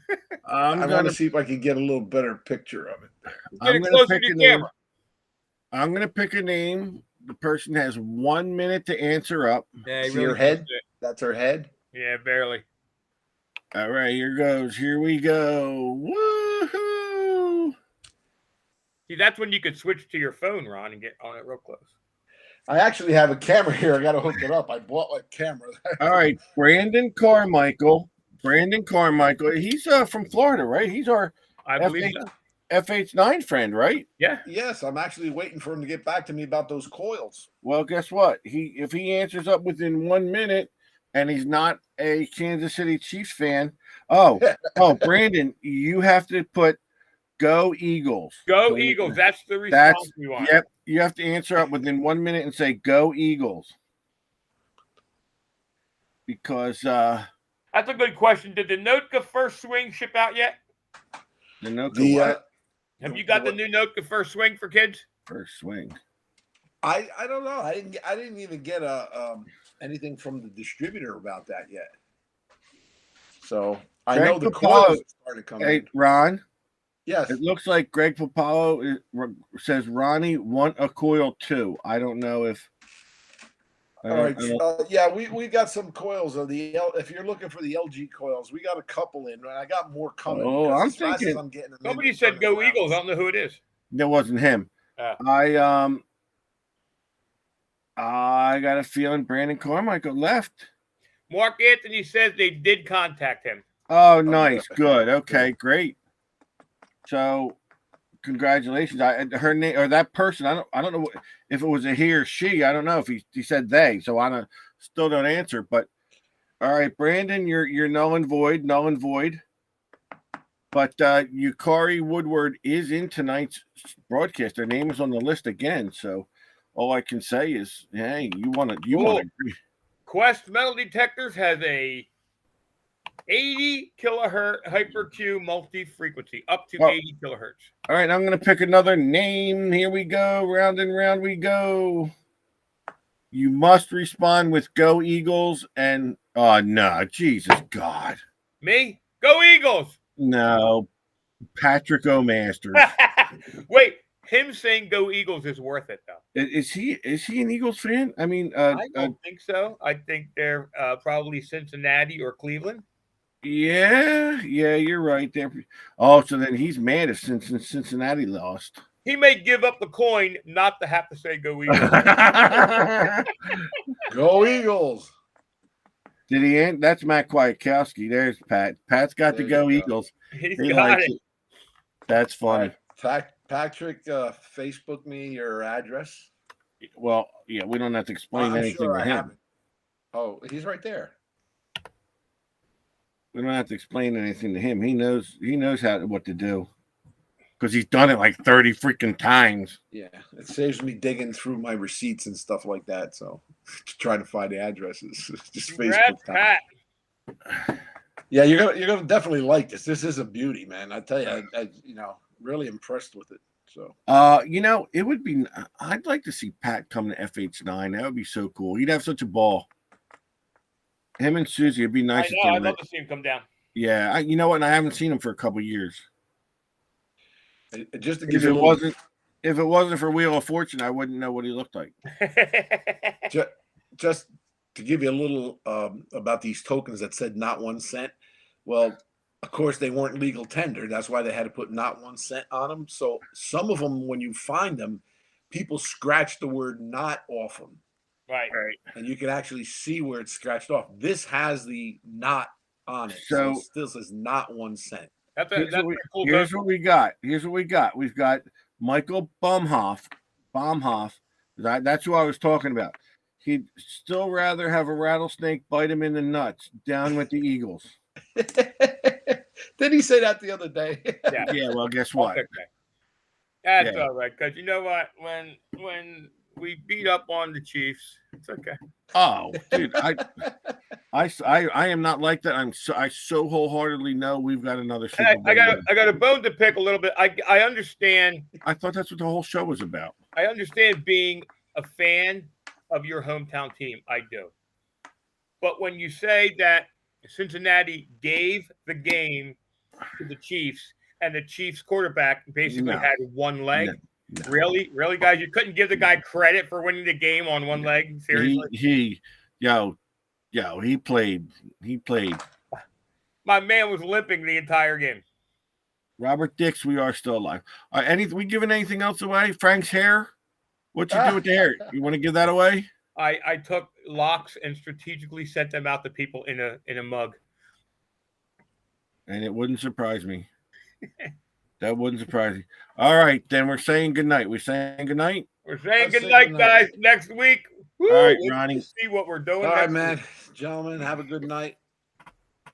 I want to see if I can get a little better picture of it. I'm going to pick a name. I'm going to pick a name. The person has 1 minute to answer up. Yeah, See her head? That's her head. Yeah, barely. All right, here goes. Here we go. Woohoo! See, that's when you could switch to your phone, Ron, and get on it real close. I actually have a camera here. I got to hook it up. I bought my camera. All right, Brandon Carmichael. He's from Florida, right? He's our I believe so. FH9 friend, right? Yeah. Yes, I'm actually waiting for him to get back to me about those coils. Well, guess what? If he answers up within 1 minute and he's not a Kansas City Chiefs fan, Brandon, you have to put Go Eagles. Go Eagles. That's the response we want. Yep. You have to answer up within 1 minute and say Go Eagles. Because that's a good question. Did the Notka first swing ship out yet? the Nokia what? Have you got the new Notka first swing for kids? First swing. I don't know. I didn't even get anything from the distributor about that yet. So I know the coils started coming. Hey, Ron. Yes. It looks like Greg Papalo says Ronnie want a coil too. I don't know if. All right. Yeah, we got some coils of the if you're looking for the LG coils, we got a couple in. I got more coming. Oh, I'm thinking. Somebody said Go Eagles. I don't know who it is. That wasn't him. I got a feeling Brandon Carmichael left. Mark Anthony says they did contact him. Oh, nice. Good. Okay, great. So, congratulations. Her name or that person. I don't know if it was a he or she. I don't know if he said they. So I still don't answer. But all right, Brandon, you're null and void. But Yukari Woodward is in tonight's broadcast. Her name is on the list again. So all I can say is, hey, you want to. Quest Metal Detectors has a 80 kilohertz hyper-Q multi-frequency, up to 80 kilohertz. All right, I'm going to pick another name. Here we go. Round and round we go. You must respond with Go Eagles and, no, Jesus God. Me? Go Eagles! No, Patrick O'Masters. Wait, him saying Go Eagles is worth it, though. Is he an Eagles fan? I mean, I don't think so. I think they're probably Cincinnati or Cleveland. Yeah, you're right there. Oh, so then he's mad if Cincinnati lost. He may give up the coin not to have to say go Eagles. Go Eagles. Did he end? That's Matt Kwiatkowski. There's Pat. Pat's got to There go you go. Eagles. He's He got likes it. it. That's funny. Patrick, Facebook me your address. Well, yeah, we don't have to explain I'm anything sure to I him. haven't. Oh, he's right there. We don't have to explain anything to him. He knows what to do because he's done it like 30 freaking times. Yeah, it saves me digging through my receipts and stuff like that. So trying to find the addresses, just Congrats, Facebook time. Pat. Yeah, you're gonna definitely like this. This is a beauty, man. I tell you, I really impressed with it. So, it would be. I'd like to see Pat come to FH9. That would be so cool. He'd have such a ball. Him and Susie, it'd be nice. I know. I'd love to see him come down. Yeah, you know what? And I haven't seen him for a couple of years. just to give If you it wasn't for Wheel of Fortune, I wouldn't know what he looked like. Just to give you a little about these tokens that said not 1 cent. Well, of course, they weren't legal tender. That's why they had to put not 1 cent on them. So some of them, when you find them, people scratch the word not off them. Right. And you can actually see where it's scratched off. This has the not on it. So it still says not 1 cent. Here's That's cool. what we got. Here's what we got. We've got Michael Baumhoff. That's who I was talking about. He'd still rather have a rattlesnake bite him in the nuts. Down with the Eagles. Did he say that the other day? Yeah. Well, guess what? That's all right. Because you know what? When we beat up on the Chiefs, it's okay. Oh, dude, I am not like that. I so wholeheartedly know we've got another Super Bowl. I got a bone to pick a little bit. I understand. I thought that's what the whole show was about. I understand being a fan of your hometown team. I do. But when you say that Cincinnati gave the game to the Chiefs and the Chiefs quarterback basically had one leg. No. Really, guys, you couldn't give the guy credit for winning the game on one leg. Seriously, he played. My man was limping the entire game. Robert Dix, we are still alive. We giving anything else away? Frank's hair. What you do with the hair? You want to give that away? I took locks and strategically sent them out to people in a mug. And it wouldn't surprise me. That wouldn't surprise me. All right, then we're saying goodnight. We're saying goodnight. We're saying goodnight, guys. Next week. Woo, all right, Ronnie. See what we're doing. All right, man. Gentlemen, have a good night.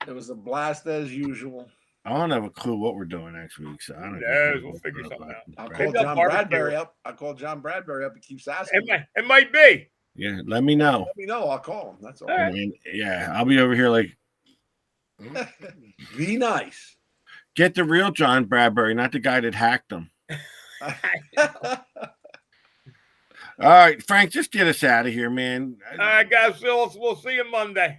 It was a blast as usual. I don't have a clue what we're doing next week, so I don't know. We'll figure something out. I'll call John Bradbury up. He keeps asking. It might be. Yeah, let me know. Let me know. I'll call him. That's all. And, I'll be over here like. Be nice. Get the real John Bradbury, not the guy that hacked him. All right, Frank, just get us out of here, man. All right, guys. We'll see you Monday.